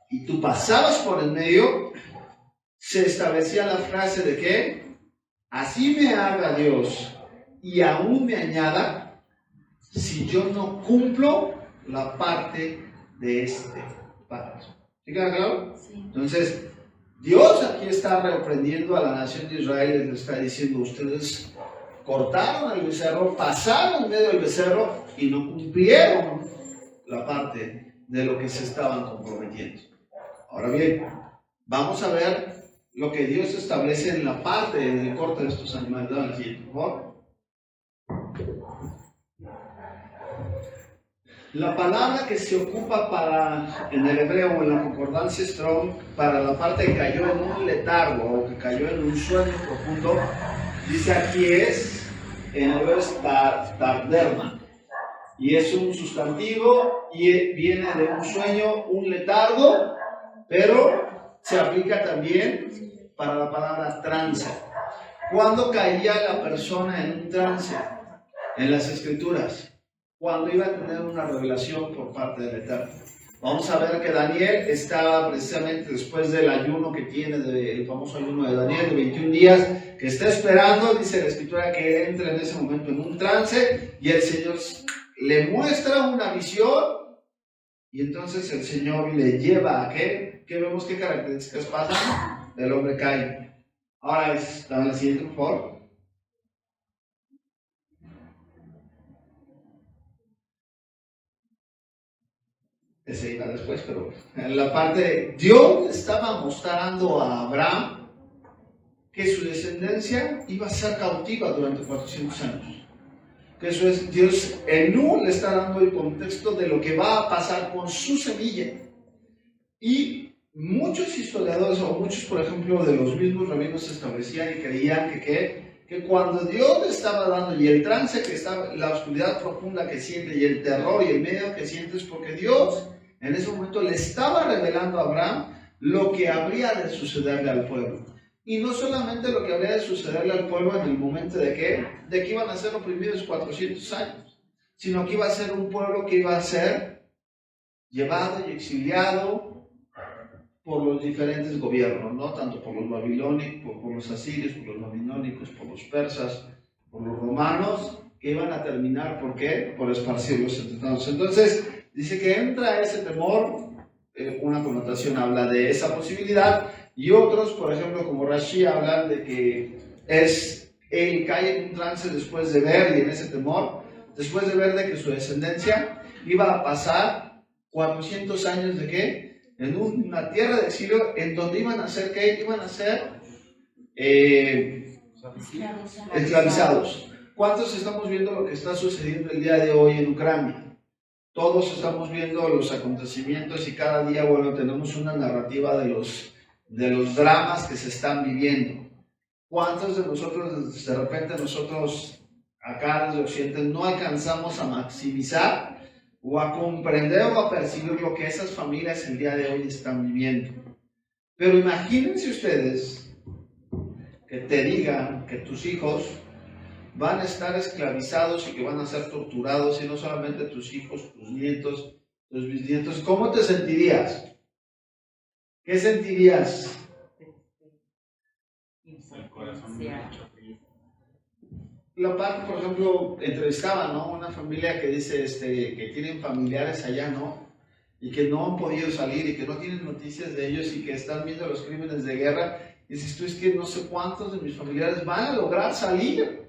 y tú pasabas por el medio, se establecía la frase de que así me haga Dios y aún me añada si yo no cumplo la parte de este pacto. ¿Sí queda claro? Sí. Entonces, Dios aquí está reprendiendo a la nación de Israel y le está diciendo: ustedes cortaron el becerro, pasaron en medio del becerro y no cumplieron la parte de lo que se estaban comprometiendo. Ahora bien, vamos a ver lo que Dios establece en la parte del corte de estos animales. Dame la siguiente, por favor. La palabra que se ocupa en el hebreo, en la concordancia Strong, para la parte que cayó en un letargo o que cayó en un sueño profundo, dice aquí en hebreo es tarderma, y es un sustantivo y viene de un sueño, un letargo, pero se aplica también para la palabra trance. ¿Cuándo caía la persona en un trance? En las Escrituras, cuando iba a tener una revelación por parte del Eterno. Vamos a ver que Daniel estaba precisamente después del ayuno que tiene, el famoso ayuno de Daniel de 21 días, que está esperando, dice la Escritura, que él entra en ese momento en un trance y el Señor le muestra una visión y entonces el Señor le lleva a ¿qué? ¿qué vemos? ¿Qué características pasan? El hombre cae. Ahora, dame la siguiente, por favor. Ese iba después, pero en la parte, Dios estaba mostrando a Abraham que su descendencia iba a ser cautiva durante 400 años. Que eso es, Dios en uno le está dando el contexto de lo que va a pasar con su semilla. Y muchos historiadores, o muchos, por ejemplo, de los mismos rabinos establecían y creían que cuando Dios le estaba dando, y el trance que estaba, la oscuridad profunda que siente, y el terror y el miedo que siente, es porque Dios en ese momento le estaba revelando a Abraham lo que habría de sucederle al pueblo. Y no solamente lo que habría de sucederle al pueblo en el momento de que iban a ser oprimidos 400 años, sino que iba a ser un pueblo que iba a ser llevado y exiliado por los diferentes gobiernos, ¿no? Tanto por los babilónicos, por los asirios, por los babilónicos, por los persas, por los romanos, que iban a terminar, ¿por qué? Por esparcirlos entre todos. Entonces, dice que entra ese temor, una connotación habla de esa posibilidad, y otros, por ejemplo, como Rashi, hablan de que él cae en un trance después de ver, y en ese temor, después de ver de que su descendencia iba a pasar 400 años de ¿qué? En una tierra de exilio, en donde iban a ser, ¿qué? Iban a ser esclavizados. ¿Cuántos estamos viendo lo que está sucediendo el día de hoy en Ucrania? Todos estamos viendo los acontecimientos, y cada día, bueno, tenemos una narrativa de los dramas que se están viviendo. ¿Cuántos de nosotros, de repente nosotros acá desde Occidente, no alcanzamos a maximizar o a comprender o a percibir lo que esas familias el día de hoy están viviendo? Pero imagínense ustedes que te digan que tus hijos van a estar esclavizados y que van a ser torturados, y no solamente tus hijos, tus nietos, tus bisnietos. ¿Cómo te sentirías? ¿Qué sentirías? El corazón La parte, por ejemplo, entrevistaba, ¿no? Una familia que dice que tienen familiares allá, ¿no? Y que no han podido salir, y que no tienen noticias de ellos, y que están viendo los crímenes de guerra. Y dices tú, es que no sé cuántos de mis familiares van a lograr salir.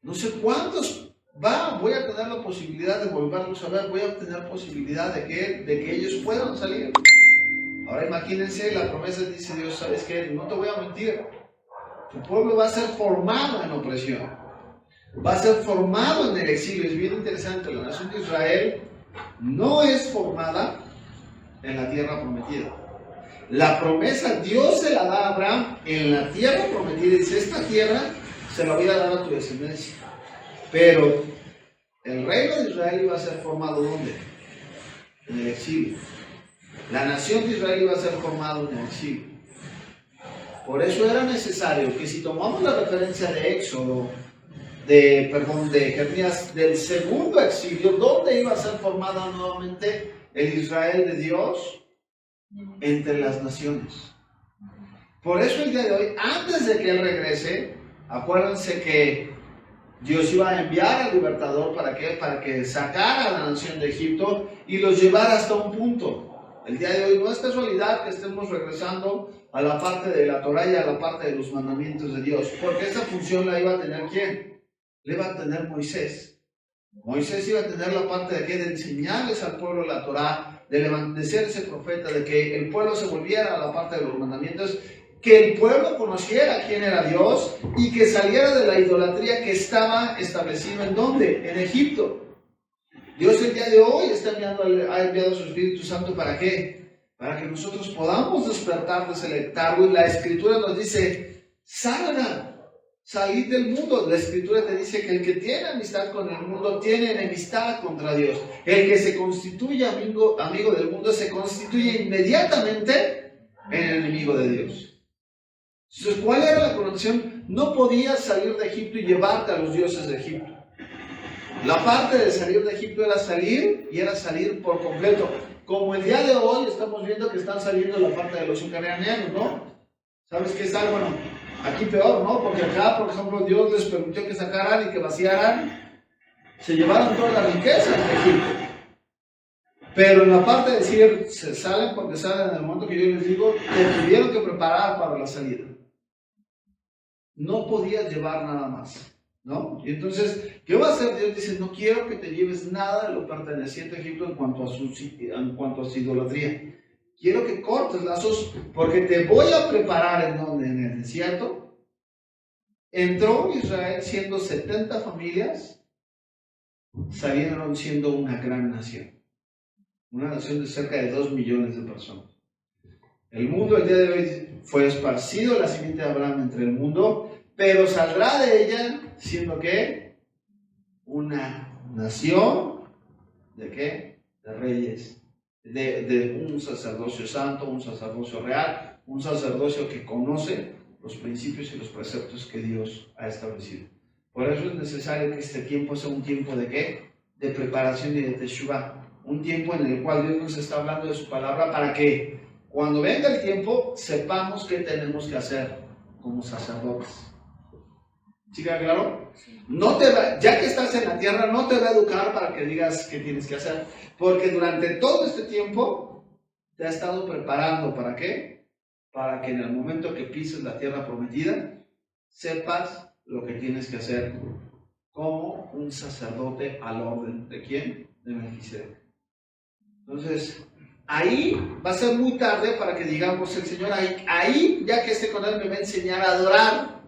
No sé cuántos voy a tener la posibilidad de volverlos a ver, voy a tener posibilidad de que ellos puedan salir. Ahora imagínense, la promesa dice Dios, ¿sabes qué? No te voy a mentir, tu pueblo va a ser formado en opresión, va a ser formado en el exilio. Es bien interesante, la nación de Israel no es formada en la tierra prometida. La promesa Dios se la da a Abraham en la tierra prometida, y dice, esta tierra se la voy a dar a tu descendencia. Pero el reino de Israel iba a ser formado ¿dónde? En el exilio. La nación de Israel iba a ser formada en el exilio. Por eso era necesario que, si tomamos la referencia de Éxodo, de Jeremías, del segundo exilio, ¿dónde iba a ser formada nuevamente el Israel de Dios? Entre las naciones. Por eso el día de hoy, antes de que Él regrese, acuérdense que Dios iba a enviar al libertador, ¿para qué? Para que sacara a la nación de Egipto y los llevara hasta un punto. El día de hoy no es casualidad que estemos regresando a la parte de la Torá y a la parte de los mandamientos de Dios, porque esa función la iba a tener ¿quién? La iba a tener Moisés. Moisés iba a tener la parte de ¿qué? De enseñarles al pueblo la Torá, de ser ese profeta, de que el pueblo se volviera a la parte de los mandamientos, que el pueblo conociera quién era Dios y que saliera de la idolatría que estaba establecida ¿en dónde? En Egipto. Dios el día de hoy ha enviado su Espíritu Santo, ¿para qué? Para que nosotros podamos despertar de ese letargo. Y la Escritura nos dice, salid del mundo. La Escritura te dice que el que tiene amistad con el mundo tiene enemistad contra Dios. El que se constituye amigo del mundo se constituye inmediatamente en el enemigo de Dios. Entonces, ¿cuál era la condición? No podías salir de Egipto y llevarte a los dioses de Egipto. La parte de salir de Egipto era salir por completo. Como el día de hoy estamos viendo que están saliendo la parte de los ucranianos, ¿no? ¿Sabes qué está? Bueno, aquí peor, ¿no? Porque acá, por ejemplo, Dios les permitió que sacaran y que vaciaran, se llevaron todas las riquezas de Egipto. Pero en la parte de decir, se salen porque salen en el momento que yo les digo, te tuvieron que preparar para la salida. No podías llevar nada más, ¿no? Y entonces, ¿qué va a hacer Dios? Dice, no quiero que te lleves nada de lo perteneciente a Egipto en cuanto a su idolatría. Quiero que cortes lazos porque te voy a preparar en donde, en el desierto. Entró Israel siendo 70 familias, salieron siendo una gran nación. Una nación de cerca de 2 millones de personas. El mundo el día de hoy fue esparcido la simiente de Abraham entre el mundo, pero saldrá de ella siendo ¿qué? Una nación ¿de qué? De reyes, de un sacerdocio santo, un sacerdocio real, un sacerdocio que conoce los principios y los preceptos que Dios ha establecido. Por eso es necesario que este tiempo sea un tiempo ¿de qué? De preparación y de teshuvá. Un tiempo en el cual Dios nos está hablando de su palabra para que cuando venga el tiempo sepamos qué tenemos que hacer como sacerdotes. ¿Sí queda claro? No te va, ya que estás en la tierra, no te va a educar para que digas qué tienes que hacer, porque durante todo este tiempo te ha estado preparando. ¿Para qué? Para que en el momento que pises la tierra prometida sepas lo que tienes que hacer como un sacerdote al orden ¿de quién? De Melquisedec. Entonces, ahí va a ser muy tarde para que digamos el Señor, ahí ya que esté con Él me va a enseñar a adorar.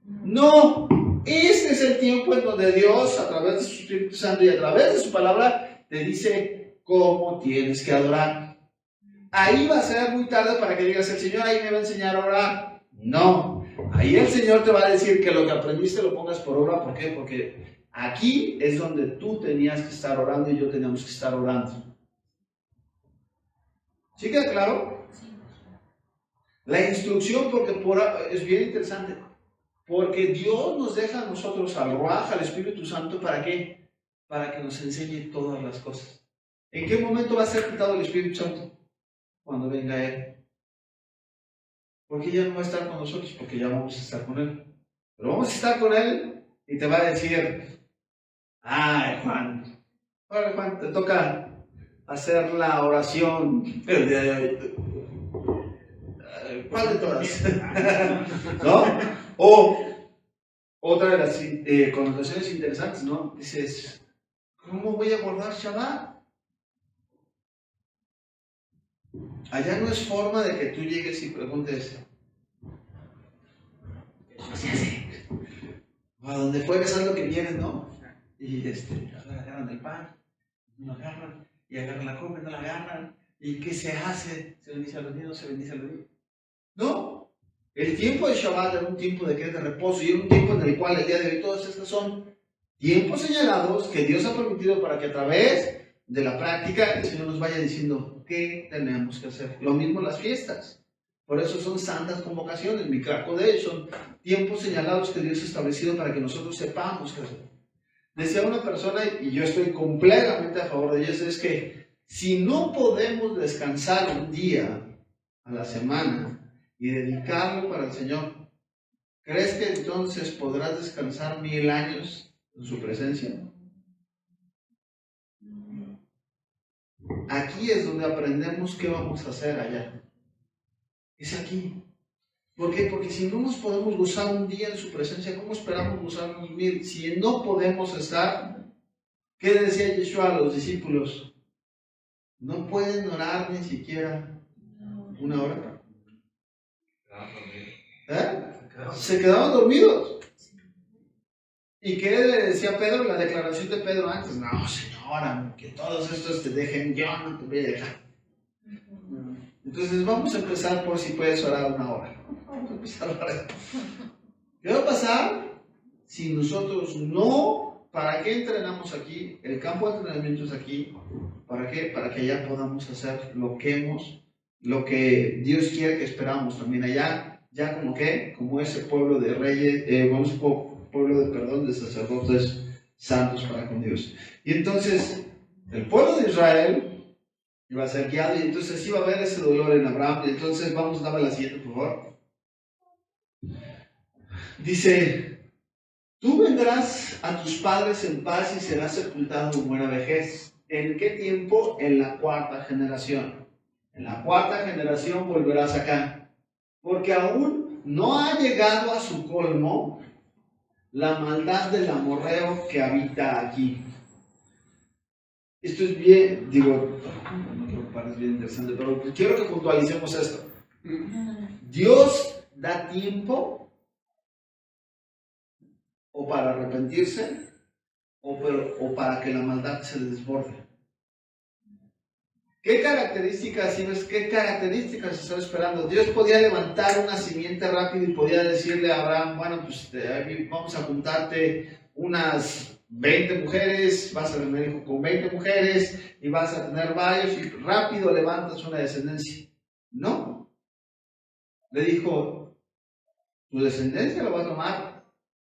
No, este es el tiempo en donde Dios, a través de su Espíritu Santo y a través de su palabra, te dice cómo tienes que adorar. Ahí va a ser muy tarde para que digas, el Señor ahí me va a enseñar a orar. No, ahí el Señor te va a decir que lo que aprendiste lo pongas por obra. ¿Por qué? Porque aquí es donde tú tenías que estar orando y yo teníamos que estar orando. ¿Sí queda claro? La instrucción, porque es bien interesante, porque Dios nos deja a nosotros al Ruaj, al Espíritu Santo, ¿para qué? Para que nos enseñe todas las cosas. ¿En qué momento va a ser quitado el Espíritu Santo? Cuando venga Él. Porque ya no va a estar con nosotros, porque ya vamos a estar con Él. Pero vamos a estar con Él y te va a decir, ay Juan, ahora Juan, te toca hacer la oración el día de hoy. ¿Cuál de todas? ¿No? O otra de las connotaciones interesantes, ¿no? Dices, ¿cómo voy a guardar Shabbat? Allá no es forma de que tú llegues y preguntes, ¿cómo se hace? A donde juegues haz lo que vienes, ¿no? Y agarran el pan, no lo agarran, y agarran la copa, no la agarran, y ¿qué se hace? Se bendice a los niños, se bendice a los niños. No, el tiempo de Shabbat era un tiempo de reposo y era un tiempo en el cual el día de hoy todos estos son tiempos señalados que Dios ha permitido para que a través de la práctica el Señor nos vaya diciendo qué tenemos que hacer. Lo mismo las fiestas, por eso son santas convocaciones, Mikra Kodesh, son tiempos señalados que Dios ha establecido para que nosotros sepamos qué hacer. Decía una persona, y yo estoy completamente a favor de ello, es que si no podemos descansar un día a la semana y dedicarlo para el Señor, ¿crees que entonces podrás descansar 1000 años en su presencia? Aquí es donde aprendemos qué vamos a hacer allá. Es aquí. ¿Por qué? Porque si no nos podemos gozar un día en su presencia, ¿cómo esperamos gozarnos 1000? Si no podemos estar, ¿qué decía Yeshua a los discípulos? No pueden orar ni siquiera una hora. Se quedaban dormidos. ¿Y qué le decía Pedro? La declaración de Pedro antes. No, señora, que todos estos te dejen, yo no te voy a dejar. Entonces vamos a empezar por si puedes orar una hora. Vamos a empezar a orar. ¿Qué va a pasar si nosotros no? ¿Para qué entrenamos aquí? El campo de entrenamiento es aquí. ¿Para qué? Para que allá podamos hacer lo que Dios quiere que esperamos también allá. Ya como que, como ese pueblo de reyes, de sacerdotes santos para con Dios. Y entonces, el pueblo de Israel iba a ser guiado y entonces iba a haber ese dolor en Abraham. Y entonces vamos a darle la siguiente, por favor. Dice, tú vendrás a tus padres en paz y serás sepultado en buena vejez. ¿En qué tiempo? En la cuarta generación. En la cuarta generación volverás acá. Porque aún no ha llegado a su colmo la maldad del amorreo que habita aquí. Esto es bien, digo, no quiero que parezca bien interesante, pero quiero que puntualicemos esto. Dios da tiempo o para arrepentirse o para que la maldad se desborde. ¿Qué características estaba esperando? Dios podía levantar una simiente rápido y podía decirle a Abraham, bueno, pues vamos a juntarte unas 20 mujeres, vas a tener hijo con 20 mujeres y vas a tener varios y rápido levantas una descendencia. No. Le dijo, tu descendencia lo va a tomar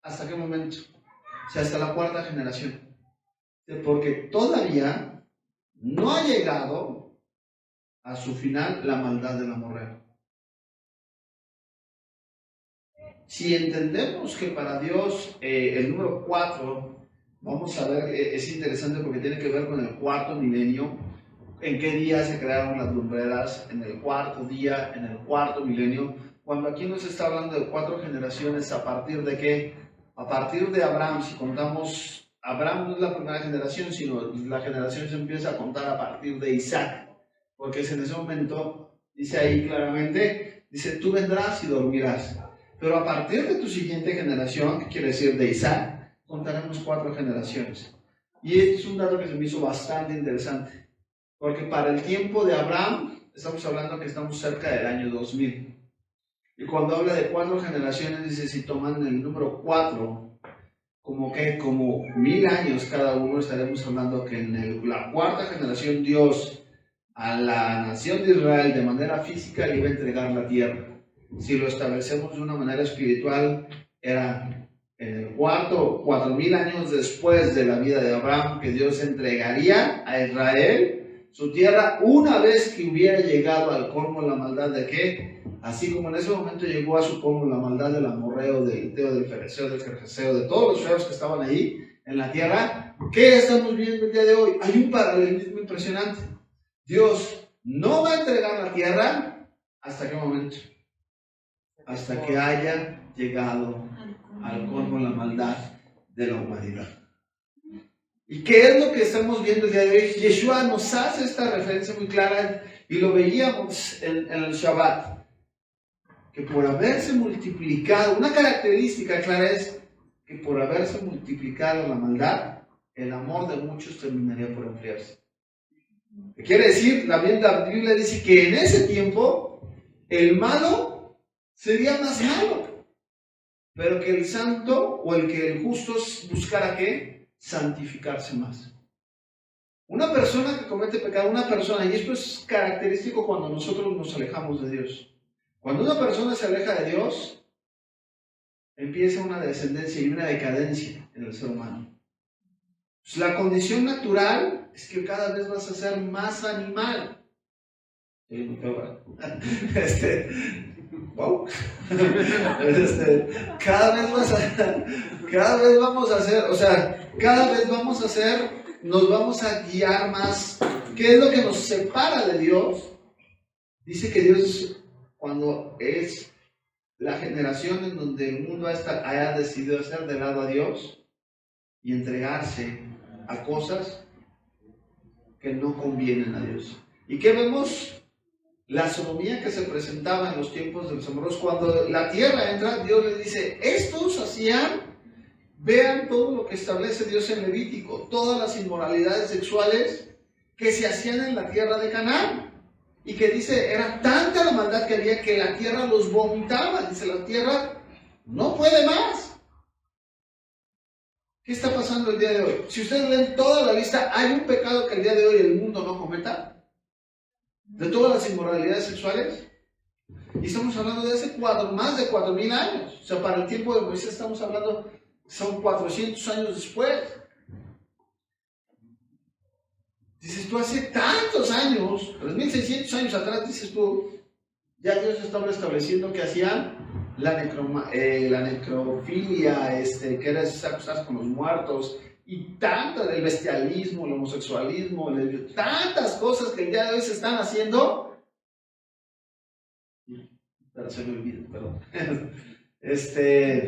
¿hasta qué momento? O sea, hasta la cuarta generación. Porque todavía no ha llegado a su final la maldad del amorreo. Si entendemos que para Dios el número 4, vamos a ver, es interesante porque tiene que ver con el cuarto milenio. ¿En qué día se crearon las lumbreras? En el cuarto día, en el cuarto milenio. Cuando aquí nos está hablando de 4 generaciones, ¿a partir de qué? A partir de Abraham. Si contamos, Abraham no es la primera generación, sino la generación se empieza a contar a partir de Isaac. Porque es en ese momento, dice ahí claramente, dice, tú vendrás y dormirás. Pero a partir de tu siguiente generación, que quiere decir de Isaac, contaremos 4 generaciones. Y este es un dato que se me hizo bastante interesante. Porque para el tiempo de Abraham, estamos hablando que estamos cerca del año 2000. Y cuando habla de 4 generaciones, dice, si toman el número 4, como 1000 años cada uno, estaremos hablando que en la cuarta generación Dios a la nación de Israel de manera física le iba a entregar la tierra. Si lo establecemos de una manera espiritual, era en el 4000 años después de la vida de Abraham que Dios entregaría a Israel su tierra una vez que hubiera llegado al colmo la maldad de ¿qué? Así como en ese momento llegó a su colmo la maldad del amorreo, del hiteo, del fereceo, del gergeseo, de todos los feos que estaban ahí en la tierra. ¿Qué estamos viendo el día de hoy? Hay un paralelismo impresionante. Dios no va a entregar la tierra ¿hasta qué momento? Hasta que haya llegado al colmo la maldad de la humanidad. ¿Y qué es lo que estamos viendo el día de hoy? Yeshua nos hace esta referencia muy clara y lo veíamos en el Shabbat, que por haberse multiplicado, una característica clara es que por haberse multiplicado la maldad, el amor de muchos terminaría por enfriarse. ¿Qué quiere decir? La Biblia dice que en ese tiempo el malo sería más malo, pero que el santo o el justo buscara ¿qué? Santificarse más. Una persona que comete pecado, y esto es característico cuando nosotros nos alejamos de Dios. Cuando una persona se aleja de Dios, empieza una descendencia y una decadencia en el ser humano. Pues la condición natural es que cada vez vas a ser más animal. Wow. Cada vez vamos a hacer, nos vamos a guiar más. ¿Qué es lo que nos separa de Dios? Dice que Dios, cuando es la generación en donde el mundo haya decidido hacer de lado a Dios y entregarse a cosas que no convienen a Dios. ¿Y qué vemos? La sodomía que se presentaba en los tiempos de los amorreos. Cuando la tierra entra, Dios le dice, estos hacían, vean todo lo que establece Dios en Levítico, todas las inmoralidades sexuales que se hacían en la tierra de Canaán. Y que dice, era tanta la maldad que había que la tierra los vomitaba. Dice, la tierra no puede más. ¿Qué está pasando el día de hoy? Si ustedes leen toda la lista, ¿hay un pecado que el día de hoy el mundo no cometa? De todas las inmoralidades sexuales. Y estamos hablando de hace más de 4000 años. O sea, para el tiempo de Moisés estamos hablando, son 400 años después. Dices tú, hace tantos años, 3600 años atrás, dices tú, ya Dios estaba estableciendo que hacían la necrofilia, que era acostarse con los muertos, y tanta del bestialismo, el homosexualismo, tantas cosas que el día de hoy se están haciendo. Pero se me olvida, perdón.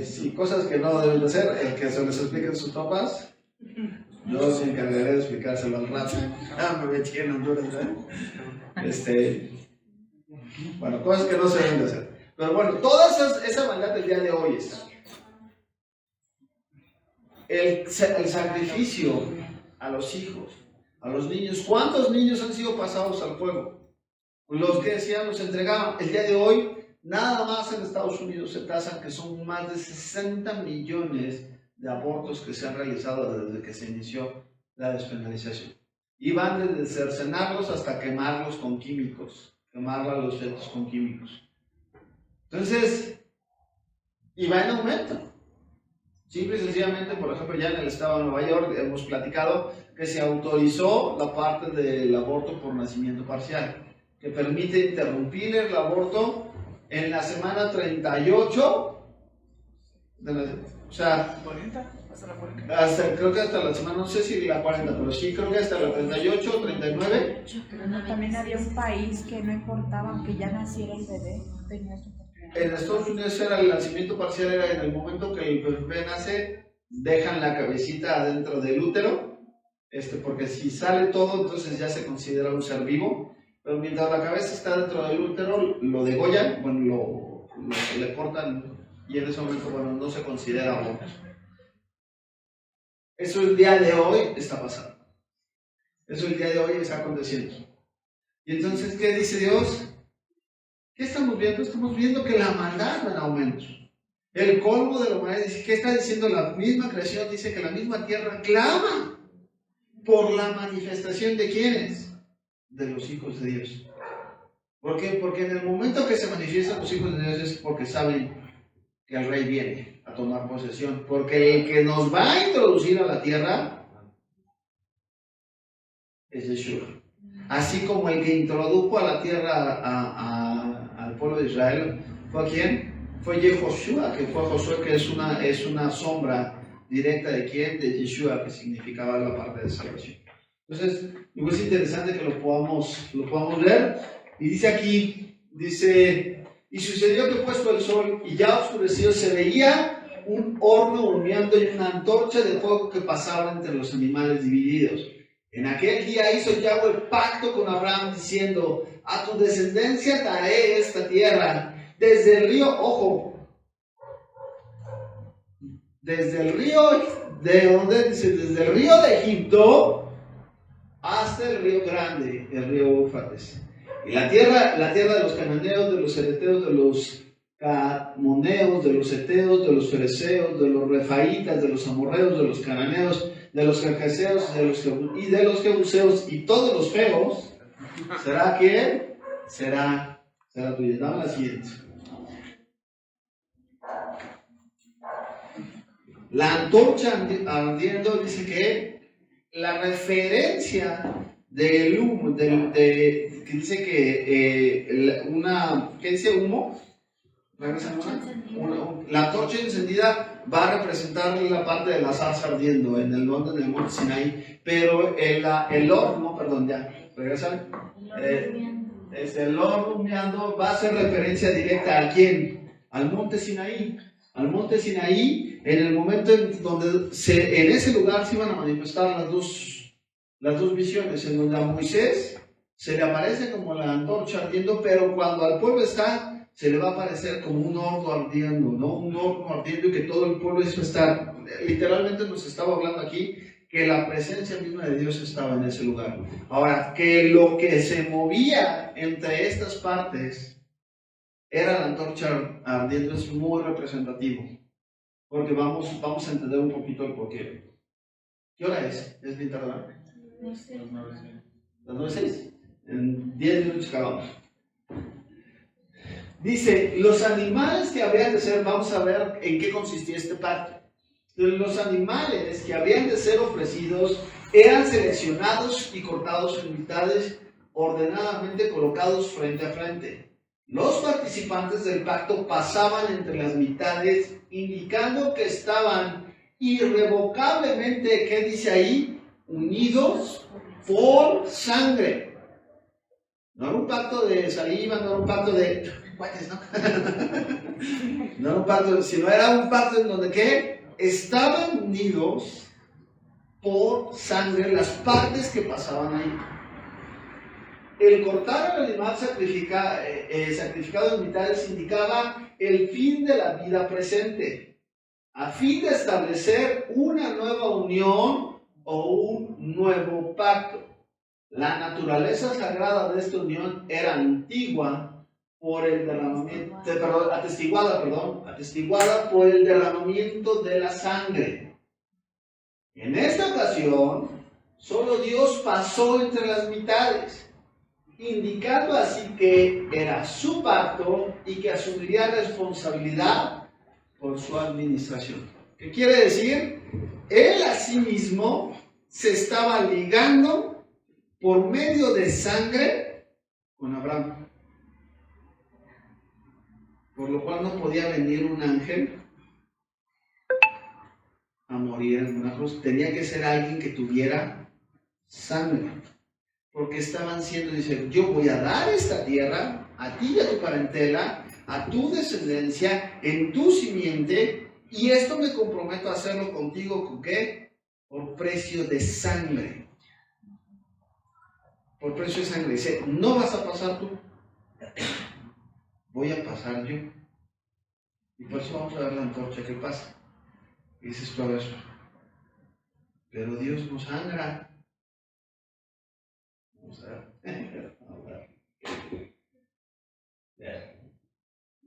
Sí, cosas que no deben de ser, el que se les expliquen sus papás. Yo se encargaré de explicárselo al rato. Me metí en Honduras, ¿eh? Bueno, cosas que no se deben de hacer. Pero bueno, toda esa maldad del día de hoy es el sacrificio a los hijos, a los niños. ¿Cuántos niños han sido pasados al fuego? Los que decían los entregaban. El día de hoy, nada más en Estados Unidos se tasan que son más de 60 millones de abortos que se han realizado desde que se inició la despenalización. Y van desde cercenarlos hasta quemarlos con químicos, quemar a los fetos con químicos. Entonces, y va en aumento. Simple y sencillamente, por ejemplo, ya en el estado de Nueva York hemos platicado que se autorizó la parte del aborto por nacimiento parcial, que permite interrumpir el aborto en la semana 38, o sea, 40, hasta la 40. creo que hasta la semana, no sé si la 40, pero sí creo que hasta la 38 o 39. Pero no, también había un país que no importaba aunque ya naciera el bebé, tenía su oportunidad. En Estados Unidos era el nacimiento parcial, era en el momento que el bebé nace, dejan la cabecita adentro del útero, porque si sale todo, entonces ya se considera un ser vivo, pero mientras la cabeza está dentro del útero, lo degollan, bueno, le cortan, y en ese momento, bueno, no se considera aborto. Eso el día de hoy está pasando. Eso el día de hoy está aconteciendo. Y entonces, ¿qué dice Dios? ¿Qué estamos viendo? Estamos viendo que la maldad va en aumento. El colmo de la humanidad, ¿qué está diciendo la misma creación? Dice que la misma tierra clama por la manifestación de ¿quiénes? De los hijos de Dios. ¿Por qué? Porque en el momento que se manifiestan los hijos de Dios es porque saben que el rey viene a tomar posesión. Porque el que nos va a introducir a la tierra es Yeshua. Así como el que introdujo a la tierra al pueblo de Israel, ¿fue quién? Fue Yehoshua, que fue Josué, que es una sombra directa de quién? De Yeshua, que significaba la parte de salvación. Entonces, es interesante que lo podamos ver. Y dice aquí, y sucedió que puesto el sol y ya oscurecido, se veía un horno humeando y una antorcha de fuego que pasaba entre los animales divididos. En aquel día hizo Yahweh pacto con Abraham diciendo: a tu descendencia daré esta tierra, desde el río, ojo, desde el río, ¿de dónde? Dice, desde el río de Egipto hasta el río grande, el río Éufrates. Y la tierra de los cananeos, de los hereteos, de los cadmoneos, de los heteos, de los fereceos, de los refaitas, de los amorreos, de los cananeos, de los jerjeseos y de los jebuseos y todos los feos, ¿será que? Será tuya. Dame la siguiente. La antorcha ardiendo dice que la referencia del humo, que dice que ¿qué dice humo? La antorcha encendida va a representar la parte de la zarza ardiendo en el monte Sinaí, pero el horno, perdón, ya, regresan. El horno humeando va a hacer referencia directa ¿a quién? Al monte Sinaí. Al monte Sinaí, en el momento en donde en ese lugar se iban a manifestar las dos visiones, en donde a Moisés se le aparece como la antorcha ardiendo, pero cuando al pueblo se le va a aparecer como un horno ardiendo, ¿no? Un horno ardiendo y que todo el pueblo eso está, literalmente nos estaba hablando aquí, que la presencia misma de Dios estaba en ese lugar. Ahora, que lo que se movía entre estas partes era la antorcha ardiendo, es muy representativo, porque vamos a entender un poquito el porqué. ¿Qué hora es? ¿Es bien tarde? No sé. Las 9:06. En 10 minutos acabamos. Dice, los animales que habrían de ser, vamos a ver en qué consistía este pacto. Los animales que habrían de ser ofrecidos eran seleccionados y cortados en mitades, ordenadamente colocados frente a frente. Los participantes del pacto pasaban entre las mitades, indicando que estaban irrevocablemente, ¿qué dice ahí? Unidos por sangre. No era un pacto de saliva, no era un pacto de cuates, ¿no? No era un pacto, sino era un pacto en donde ¿qué? Estaban unidos por sangre las partes que pasaban ahí. El cortar el animal sacrificado en mitades indicaba el fin de la vida presente, a fin de establecer una nueva unión o un nuevo pacto. La naturaleza sagrada de esta unión era antigua por el derramamiento, atestiguada por el derramamiento de la sangre. En esta ocasión, solo Dios pasó entre las mitades, indicando así que era su pacto y que asumiría responsabilidad por su administración. ¿Qué quiere decir? Él a sí mismo se estaba ligando por medio de sangre con Abraham, por lo cual no podía venir un ángel a morir en una cruz. Tenía que ser alguien que tuviera sangre, porque estaban siendo, dice, yo voy a dar esta tierra a ti y a tu parentela, a tu descendencia, en tu simiente, y esto me comprometo a hacerlo contigo, ¿con qué? Por precio de sangre. Por precio de sangre. Dice, no vas a pasar tú, voy a pasar yo. Y por eso vamos a ver la antorcha que pasa. Y dices tú, a ver, pero Dios no sangra. Vamos a ver.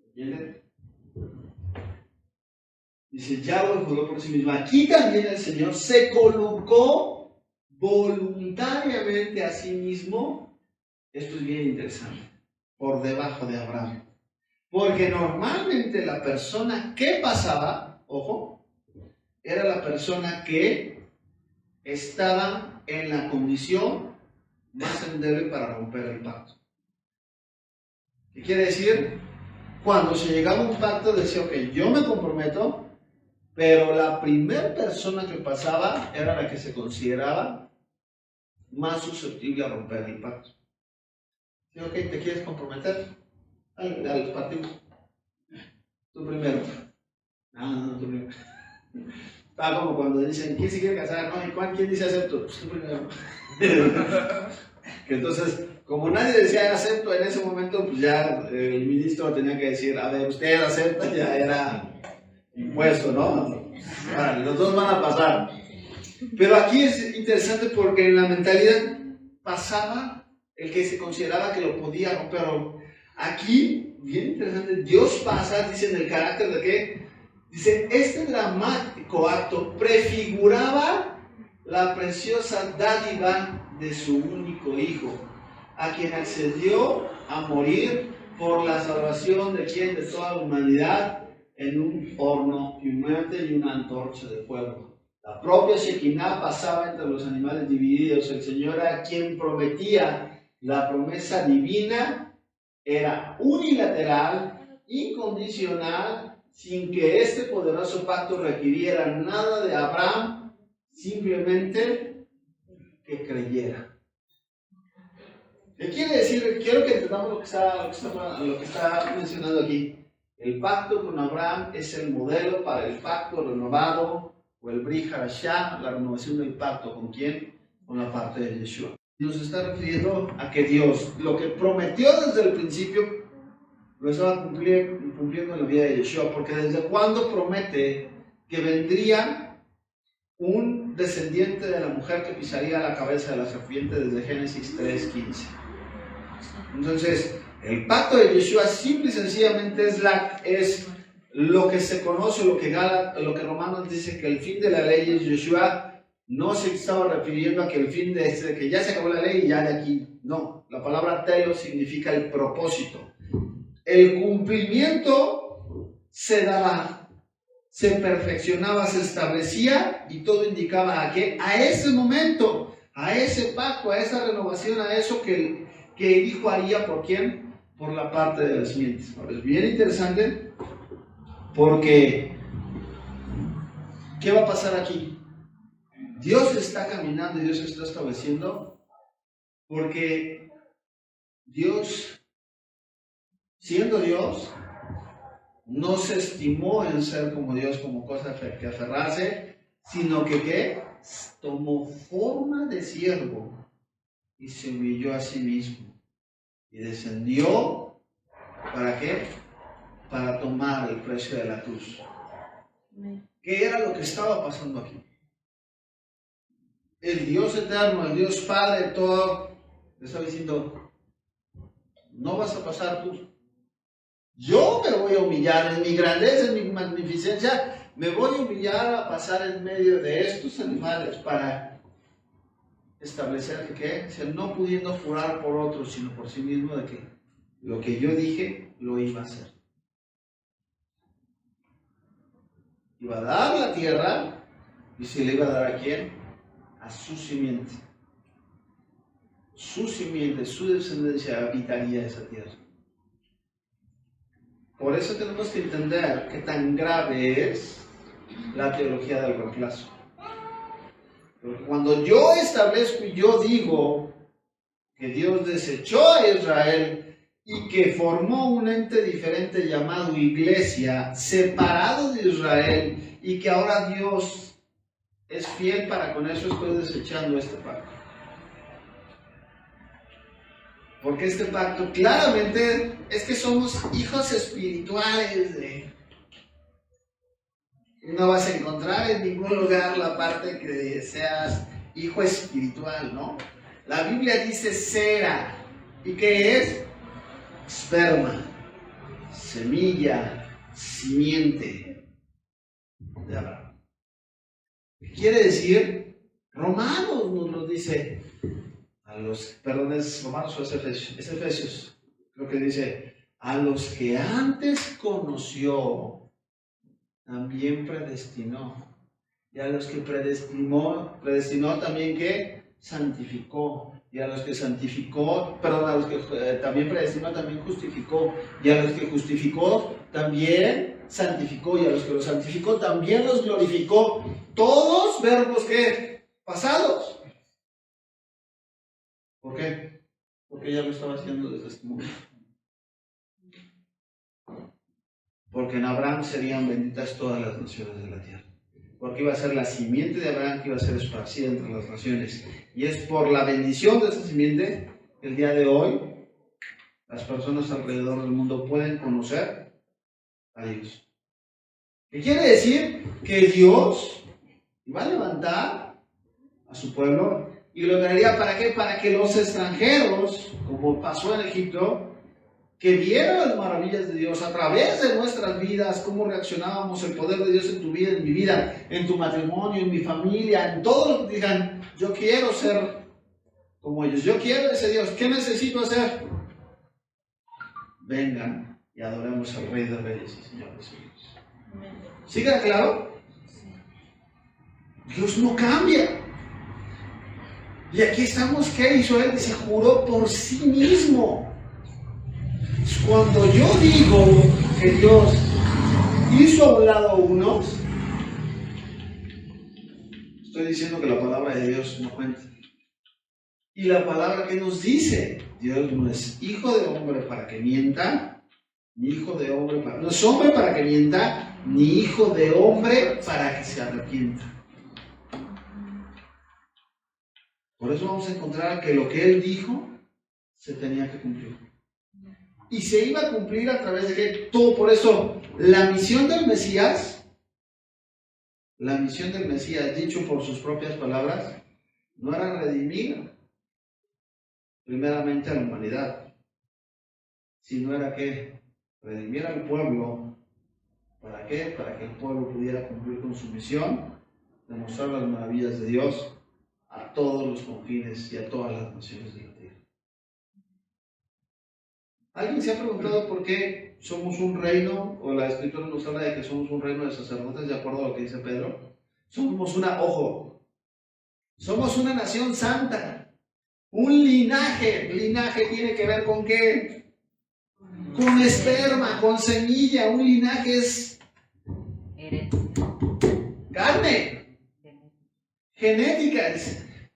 ¿Entienden? Dice, Yahweh juró por sí mismo. Aquí también el Señor se colocó voluntariamente a sí mismo, esto es bien interesante, por debajo de Abraham. Porque normalmente la persona que pasaba, ojo, era la persona que estaba en la condición más endeble para romper el pacto. ¿Qué quiere decir? Cuando se llegaba a un pacto decía, ok, yo me comprometo, pero la primera persona que pasaba era la que se consideraba más susceptible a romper el pacto. ¿Sí, ok, te quieres comprometer? Dale, los partimos. Tú primero. No, tú primero. Está como cuando dicen, ¿quién se quiere casar? No, ¿y quién dice acepto? Pues tú primero. Que entonces, como nadie decía acepto en ese momento, pues ya el ministro tenía que decir, a ver, usted acepta, ya era impuesto, ¿no? Vale, los dos van a pasar. Pero aquí es interesante porque en la mentalidad pasaba el que se consideraba que lo podía romper. Aquí, bien interesante, Dios pasa, dice en el carácter de qué. Dice, este dramático acto prefiguraba la preciosa dádiva de su único hijo, a quien accedió a morir por la salvación de quien, de toda la humanidad, en un horno humante y una antorcha de fuego. La propia Shekinah pasaba entre los animales divididos. El Señor, a quien prometía la promesa divina, era unilateral, incondicional, sin que este poderoso pacto requiriera nada de Abraham, simplemente que creyera. ¿Qué quiere decir? Quiero que entendamos lo que está mencionando aquí. El pacto con Abraham es el modelo para el pacto renovado, o el Brit Hadashah, la renovación del pacto. ¿Con quién? Con la parte de Yeshua. Nos está refiriendo a que Dios, lo que prometió desde el principio, lo estaba cumpliendo en la vida de Yeshua, porque desde cuando promete que vendría un descendiente de la mujer que pisaría la cabeza de la serpiente, desde Génesis 3:15. Entonces, el pacto de Yeshua simple y sencillamente es lo que se conoce, lo que Romanos dice que el fin de la ley es Yeshua. No se estaba refiriendo a que el fin de que ya se acabó la ley y ya de aquí. No, la palabra telos significa el propósito. El cumplimiento se daba, se perfeccionaba, se establecía y todo indicaba a qué, a ese momento, a ese pacto, a esa renovación, a eso que el Hijo haría. ¿Por quién? Por la parte de las simientes. Ahora, es bien interesante porque ¿qué va a pasar aquí? Dios está caminando y Dios está estableciendo, porque Dios, siendo Dios, no se estimó en ser como Dios, como cosa que aferrarse, sino que ¿qué? Tomó forma de siervo y se humilló a sí mismo y descendió, ¿para qué? Para tomar el precio de la cruz. ¿Qué era lo que estaba pasando aquí? El Dios eterno, el Dios Padre, todo, le estaba diciendo, no vas a pasar tú. Yo me voy a humillar en mi grandeza, en mi magnificencia, me voy a humillar a pasar en medio de estos animales para establecer que, ¿qué? O sea, no pudiendo jurar por otros, sino por sí mismo, de que lo que yo dije, lo iba a hacer. Iba a dar la tierra, y se le iba a dar ¿a quién? A su simiente. Su simiente, su descendencia habitaría esa tierra. Por eso tenemos que entender qué tan grave es la teología del reemplazo. Porque cuando yo establezco y yo digo que Dios desechó a Israel y que formó un ente diferente llamado iglesia, separado de Israel, y que ahora Dios es fiel para con eso, estoy desechando este pacto. Porque este pacto claramente es que somos hijos espirituales de... No vas a encontrar en ningún lugar la parte que seas hijo espiritual, ¿no? La Biblia dice cera. ¿Y qué es? Esperma, semilla, simiente de Abraham. ¿Qué quiere decir? Romanos nos lo dice. Perdón, ¿es Romanos o es Efesios? Es Efesios. Creo que dice, a los que antes conoció, también predestinó. Y a los que predestinó también, ¿qué? Santificó. Y a los que santificó, perdón, a los que también predestinó, también justificó. Y a los que justificó, también santificó. Y a los que los santificó, también los glorificó. Todos verbos, ¿qué? Pasados. ¿Por qué? Porque ya lo estaba haciendo desde este momento. Porque en Abraham serían benditas todas las naciones de la tierra. Porque iba a ser la simiente de Abraham que iba a ser esparcida entre las naciones. Y es por la bendición de esa simiente que el día de hoy las personas alrededor del mundo pueden conocer a Dios. ¿Qué quiere decir? Que Dios va a levantar a su pueblo y lo traería ¿para qué? Para que los extranjeros, como pasó en Egipto, que vieran las maravillas de Dios a través de nuestras vidas, cómo reaccionábamos, el poder de Dios en tu vida, en mi vida, en tu matrimonio, en mi familia, en todo lo que digan, yo quiero ser como ellos, yo quiero ese Dios, ¿qué necesito hacer? Vengan y adoremos al Rey de Reyes y Señor de Señores. ¿Sí queda claro? Dios no cambia. Y aquí estamos, ¿qué hizo Él? Se juró por sí mismo. Cuando yo digo que Dios hizo a un lado a unos, estoy diciendo que la palabra de Dios no cuenta. Y la palabra que nos dice, Dios no es hijo de hombre para que mienta, ni hijo de hombre para... No es hombre para que mienta, ni hijo de hombre para que se arrepienta. Por eso vamos a encontrar que lo que Él dijo se tenía que cumplir. Y se iba a cumplir a través de que todo. Por eso, la misión del Mesías, dicho por sus propias palabras, no era redimir primeramente a la humanidad, sino era que redimir al pueblo. ¿Para qué? Para que el pueblo pudiera cumplir con su misión de mostrar las maravillas de Dios a todos los confines y a todas las naciones de la tierra. ¿Alguien se ha preguntado por qué somos un reino, o la Escritura nos habla de que somos un reino de sacerdotes, de acuerdo a lo que dice Pedro? Somos somos una nación santa, un linaje. Linaje tiene que ver con qué? Con esperma, con semilla. Un linaje es carne, genética.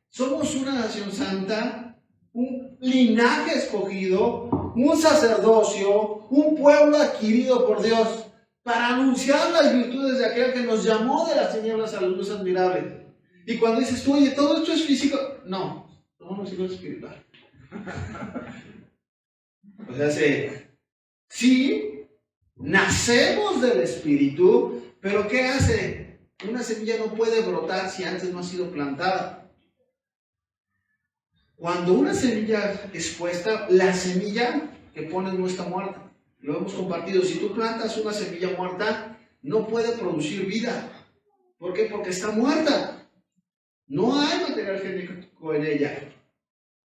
Somos una nación santa, un linaje escogido, un sacerdocio, un pueblo adquirido por Dios para anunciar las virtudes de aquel que nos llamó de las tinieblas a la luz admirable. Y cuando dices tú, oye, todo esto es físico, no, somos los hijos espirituales. O sea, sí, nacemos del Espíritu, pero ¿qué hace? Una semilla no puede brotar si antes no ha sido plantada. Cuando una semilla es puesta, la semilla que pones no está muerta. Lo hemos compartido. Si tú plantas una semilla muerta, no puede producir vida. ¿Por qué? Porque está muerta. No hay material genético en ella.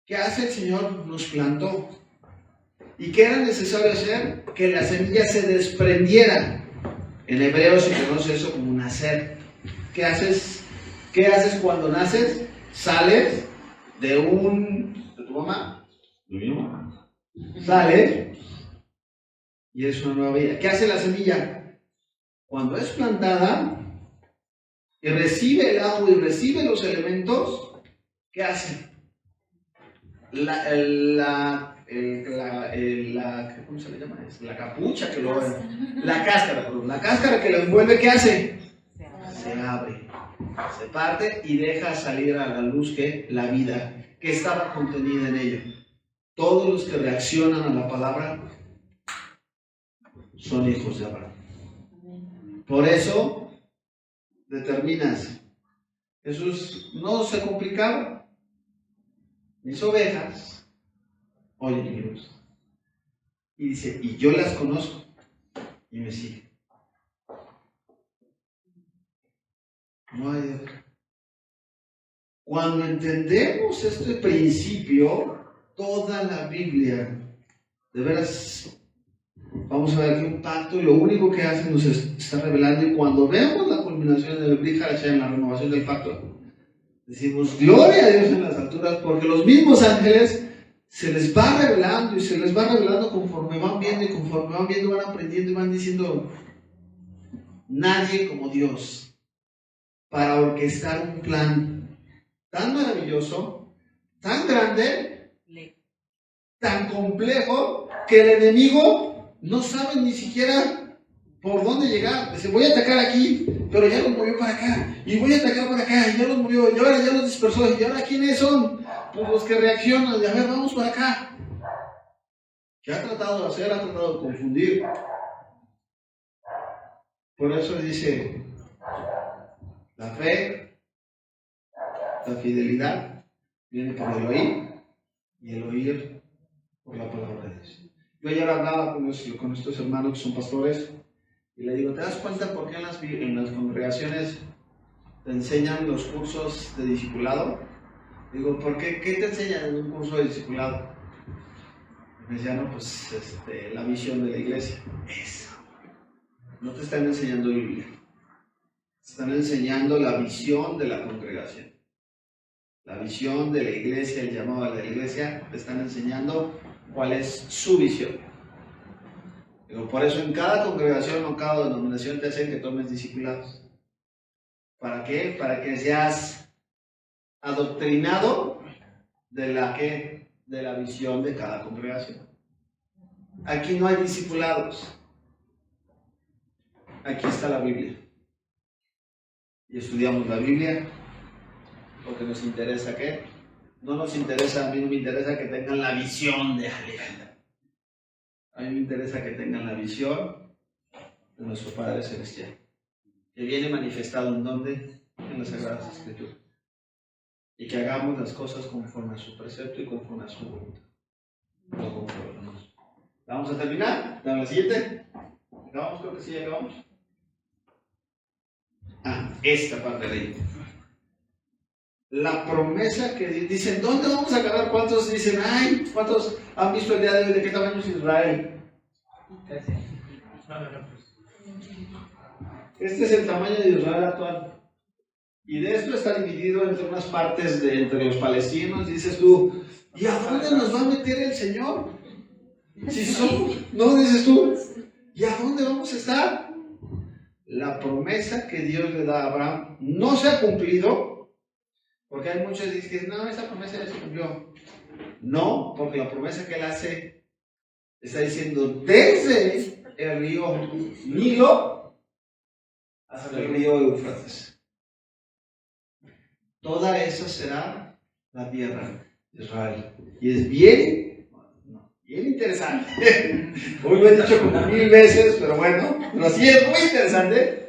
¿Qué hace el Señor? Nos plantó. ¿Y qué era necesario hacer? Que la semilla se desprendiera. En hebreo se conoce eso como nacer. ¿Qué haces cuando naces? Sales de tu mamá, de mi mamá. Sales y es una nueva vida. ¿Qué hace la semilla? Cuando es plantada y recibe el agua y recibe los elementos, ¿qué hace? ¿Cómo se le llama? La capucha que lo la cáscara que lo envuelve, ¿qué hace? Se abre, se parte y deja salir a la luz la vida que estaba contenida en ella. Todos los que reaccionan a la palabra son hijos de Abraham. Por eso determinas, Jesús no se complicaba. Mis ovejas oyen mi voz. Y dice, y yo las conozco y me siguen. No hay otra. Cuando entendemos este principio, toda la Biblia, de veras, vamos a ver aquí un pacto y lo único que hace nos está revelando. Y cuando vemos la culminación del Brit Hadashah en la renovación del pacto, decimos, gloria a Dios en las alturas, porque los mismos ángeles se les va revelando y se les va revelando conforme van viendo y conforme van viendo, van aprendiendo y van diciendo, nadie como Dios para orquestar un plan tan maravilloso, tan grande, tan complejo, que el enemigo no sabe ni siquiera por dónde llegar. Dice, voy a atacar aquí, pero ya los movió para acá, y voy a atacar para acá, y ya los movió, y ahora ya los dispersó, y ahora ¿quiénes son? Pues los que reaccionan, y a ver, vamos para acá. ¿Qué ha tratado de hacer? Ha tratado de confundir. Por eso dice, la fe, la fidelidad, viene por el oír, y el oír por la palabra de Dios. Yo ayer hablaba con estos hermanos que son pastores, y le digo, ¿te das cuenta por qué en las congregaciones te enseñan los cursos de discipulado? Digo, ¿por qué? ¿Qué te enseñan en un curso de discipulado? Y me decían, no, pues la visión de la iglesia. Eso. No te están enseñando Biblia. Te están enseñando la visión de la congregación. La visión de la iglesia, el llamado de la iglesia, te están enseñando cuál es su visión. Digo, por eso en cada congregación o cada denominación te hacen que tomes discipulados. ¿Para qué? Para que seas adoctrinado de la visión de cada congregación. Aquí no hay discipulados. Aquí está la Biblia. Y estudiamos la Biblia porque nos interesa ¿qué? No nos interesa, a mí no me interesa que tengan la visión de Alejandro. A mí me interesa que tengan la visión de nuestro Padre Celestial, que viene manifestado en ¿dónde? En las Sagradas Escrituras. Y que hagamos las cosas conforme a su precepto y conforme a su voluntad. No conforme a nosotros. ¿Vamos a terminar? ¿Dame la siguiente? ¿Acabamos? Creo que sí, acabamos. Esta parte de ahí. La promesa que dicen, ¿dónde vamos a acabar? ¿Cuántos dicen, ay, cuántos han visto el día de hoy de qué tamaño es Israel? Este es el tamaño de Israel actual. Y de esto está dividido entre unas partes entre los palestinos. Dices tú, ¿y a dónde nos va a meter el Señor? Si son, no, dices tú, ¿y a dónde vamos a estar? la promesa que Dios le da a Abraham no se ha cumplido, porque hay muchos que dicen, no, esa promesa ya se cumplió. No, porque la promesa que él hace está diciendo desde el río Nilo hasta el río Éufrates. Toda esa será la tierra de Israel. Y es bien interesante. Hoy lo he dicho como 1000 veces, pero bueno, pero sí es muy interesante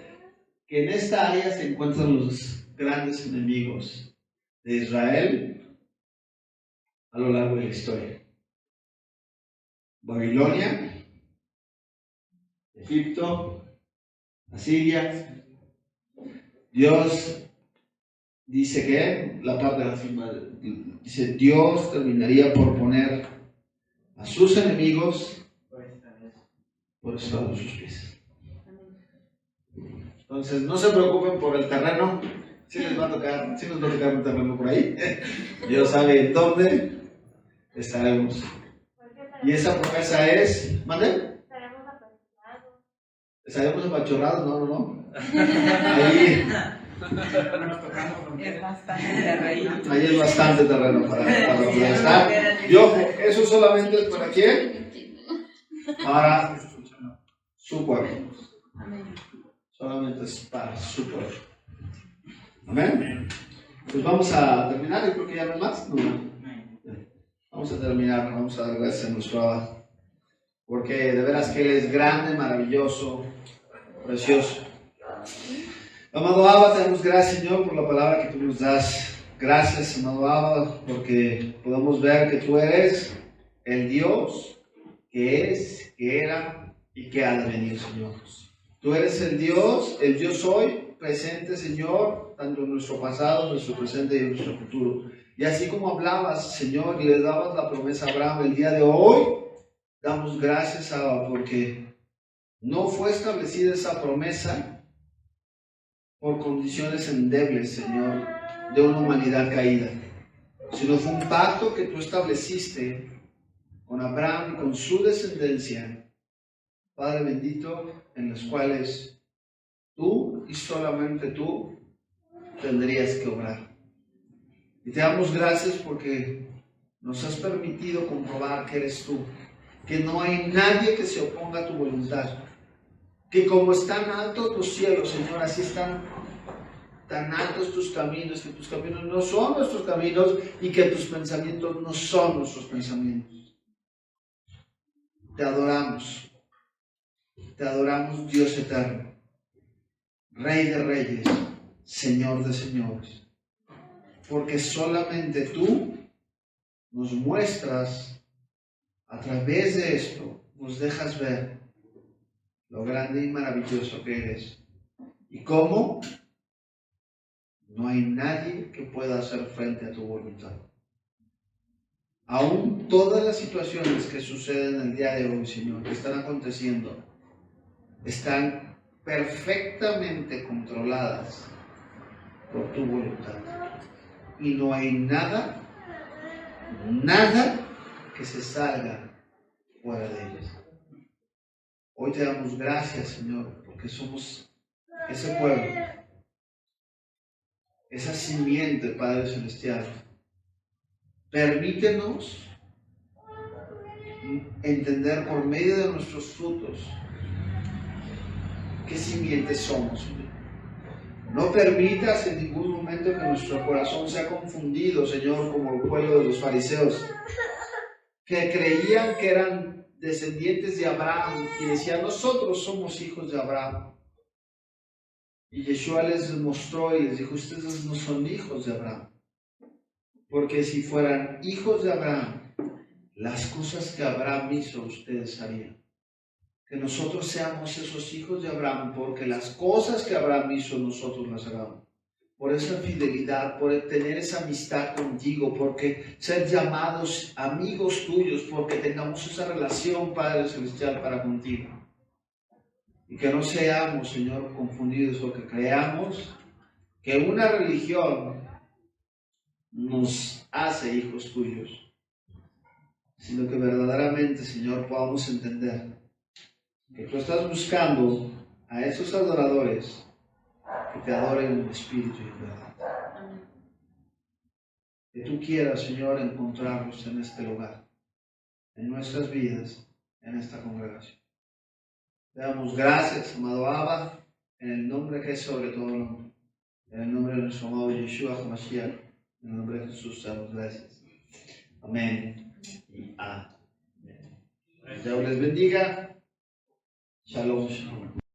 que en esta área se encuentran los grandes enemigos de Israel a lo largo de la historia. Babilonia, Egipto, Asiria. Dios dice que, la parte de la firma, dice, Dios terminaría por poner a sus enemigos por estrado de sus pies. Entonces, no se preocupen por el terreno. Sí nos va a tocar un terreno por ahí. Dios sabe dónde estaremos. Y esa promesa es, ¿mande? ¿Estaremos apachorrados? No. Ahí Es bastante terreno. ahí es bastante terreno para poder estar. Y ojo, eso solamente es para quién? Para su pueblo. Solamente es para su pueblo. Amén. Pues vamos a terminar. Yo creo que ya no hay más. No. Vamos a terminar. Vamos a dar gracias a nuestro Abba. Porque de veras que Él es grande, maravilloso, precioso. Amado Abba, te damos gracias, Señor, por la palabra que tú nos das. Gracias, amado Abba, porque podemos ver que tú eres el Dios que es, que era y que ha de venir, Señor. Tú eres el Dios, el yo soy, presente, Señor, tanto en nuestro pasado, en nuestro presente y en nuestro futuro. Y así como hablabas, Señor, y le dabas la promesa a Abraham el día de hoy, damos gracias, Abba, porque no fue establecida esa promesa por condiciones endebles, Señor, de una humanidad caída, sino fue un pacto que tú estableciste con Abraham y con su descendencia, Padre bendito, en los cuales tú y solamente tú tendrías que obrar. Y te damos gracias porque nos has permitido comprobar que eres tú, que no hay nadie que se oponga a tu voluntad, que como están altos los cielos, Señor, así están tan altos tus caminos, que tus caminos no son nuestros caminos y que tus pensamientos no son nuestros pensamientos. Te adoramos, Dios eterno, Rey de reyes, Señor de señores, porque solamente tú nos muestras a través de esto, nos dejas ver lo grande y maravilloso que eres y cómo no hay nadie que pueda hacer frente a tu voluntad. Aún todas las situaciones que suceden el día de hoy, Señor, que están aconteciendo, están perfectamente controladas por tu voluntad. Y no hay nada que se salga fuera de ellas. Hoy te damos gracias, Señor, porque somos ese pueblo, esa simiente, Padre Celestial. Permítenos entender por medio de nuestros frutos qué simientes somos, Señor. No permitas en ningún momento que nuestro corazón sea confundido, Señor, como el pueblo de los fariseos, que creían que eran descendientes de Abraham y decían, nosotros somos hijos de Abraham. Y Yeshua les mostró y les dijo, ustedes no son hijos de Abraham. Porque si fueran hijos de Abraham, las cosas que Abraham hizo, ustedes harían. Que nosotros seamos esos hijos de Abraham, porque las cosas que Abraham hizo, nosotros las hagamos. Por esa fidelidad, por tener esa amistad contigo, porque ser llamados amigos tuyos, porque tengamos esa relación, Padre Celestial, para contigo. Y que no seamos, Señor, confundidos, porque creamos que una religión nos hace hijos tuyos, sino que verdaderamente, Señor, podamos entender que tú estás buscando a esos adoradores que te adoren en espíritu y en verdad. Que tú quieras, Señor, encontrarlos en este lugar, en nuestras vidas, en esta congregación. Te damos gracias, amado Abba, en el nombre que es sobre todo nombre, en el nombre de nuestro amado Yeshua HaMashiach, en el nombre de Jesús te damos gracias. Amén y amén. Dios les bendiga. Shalom, shalom.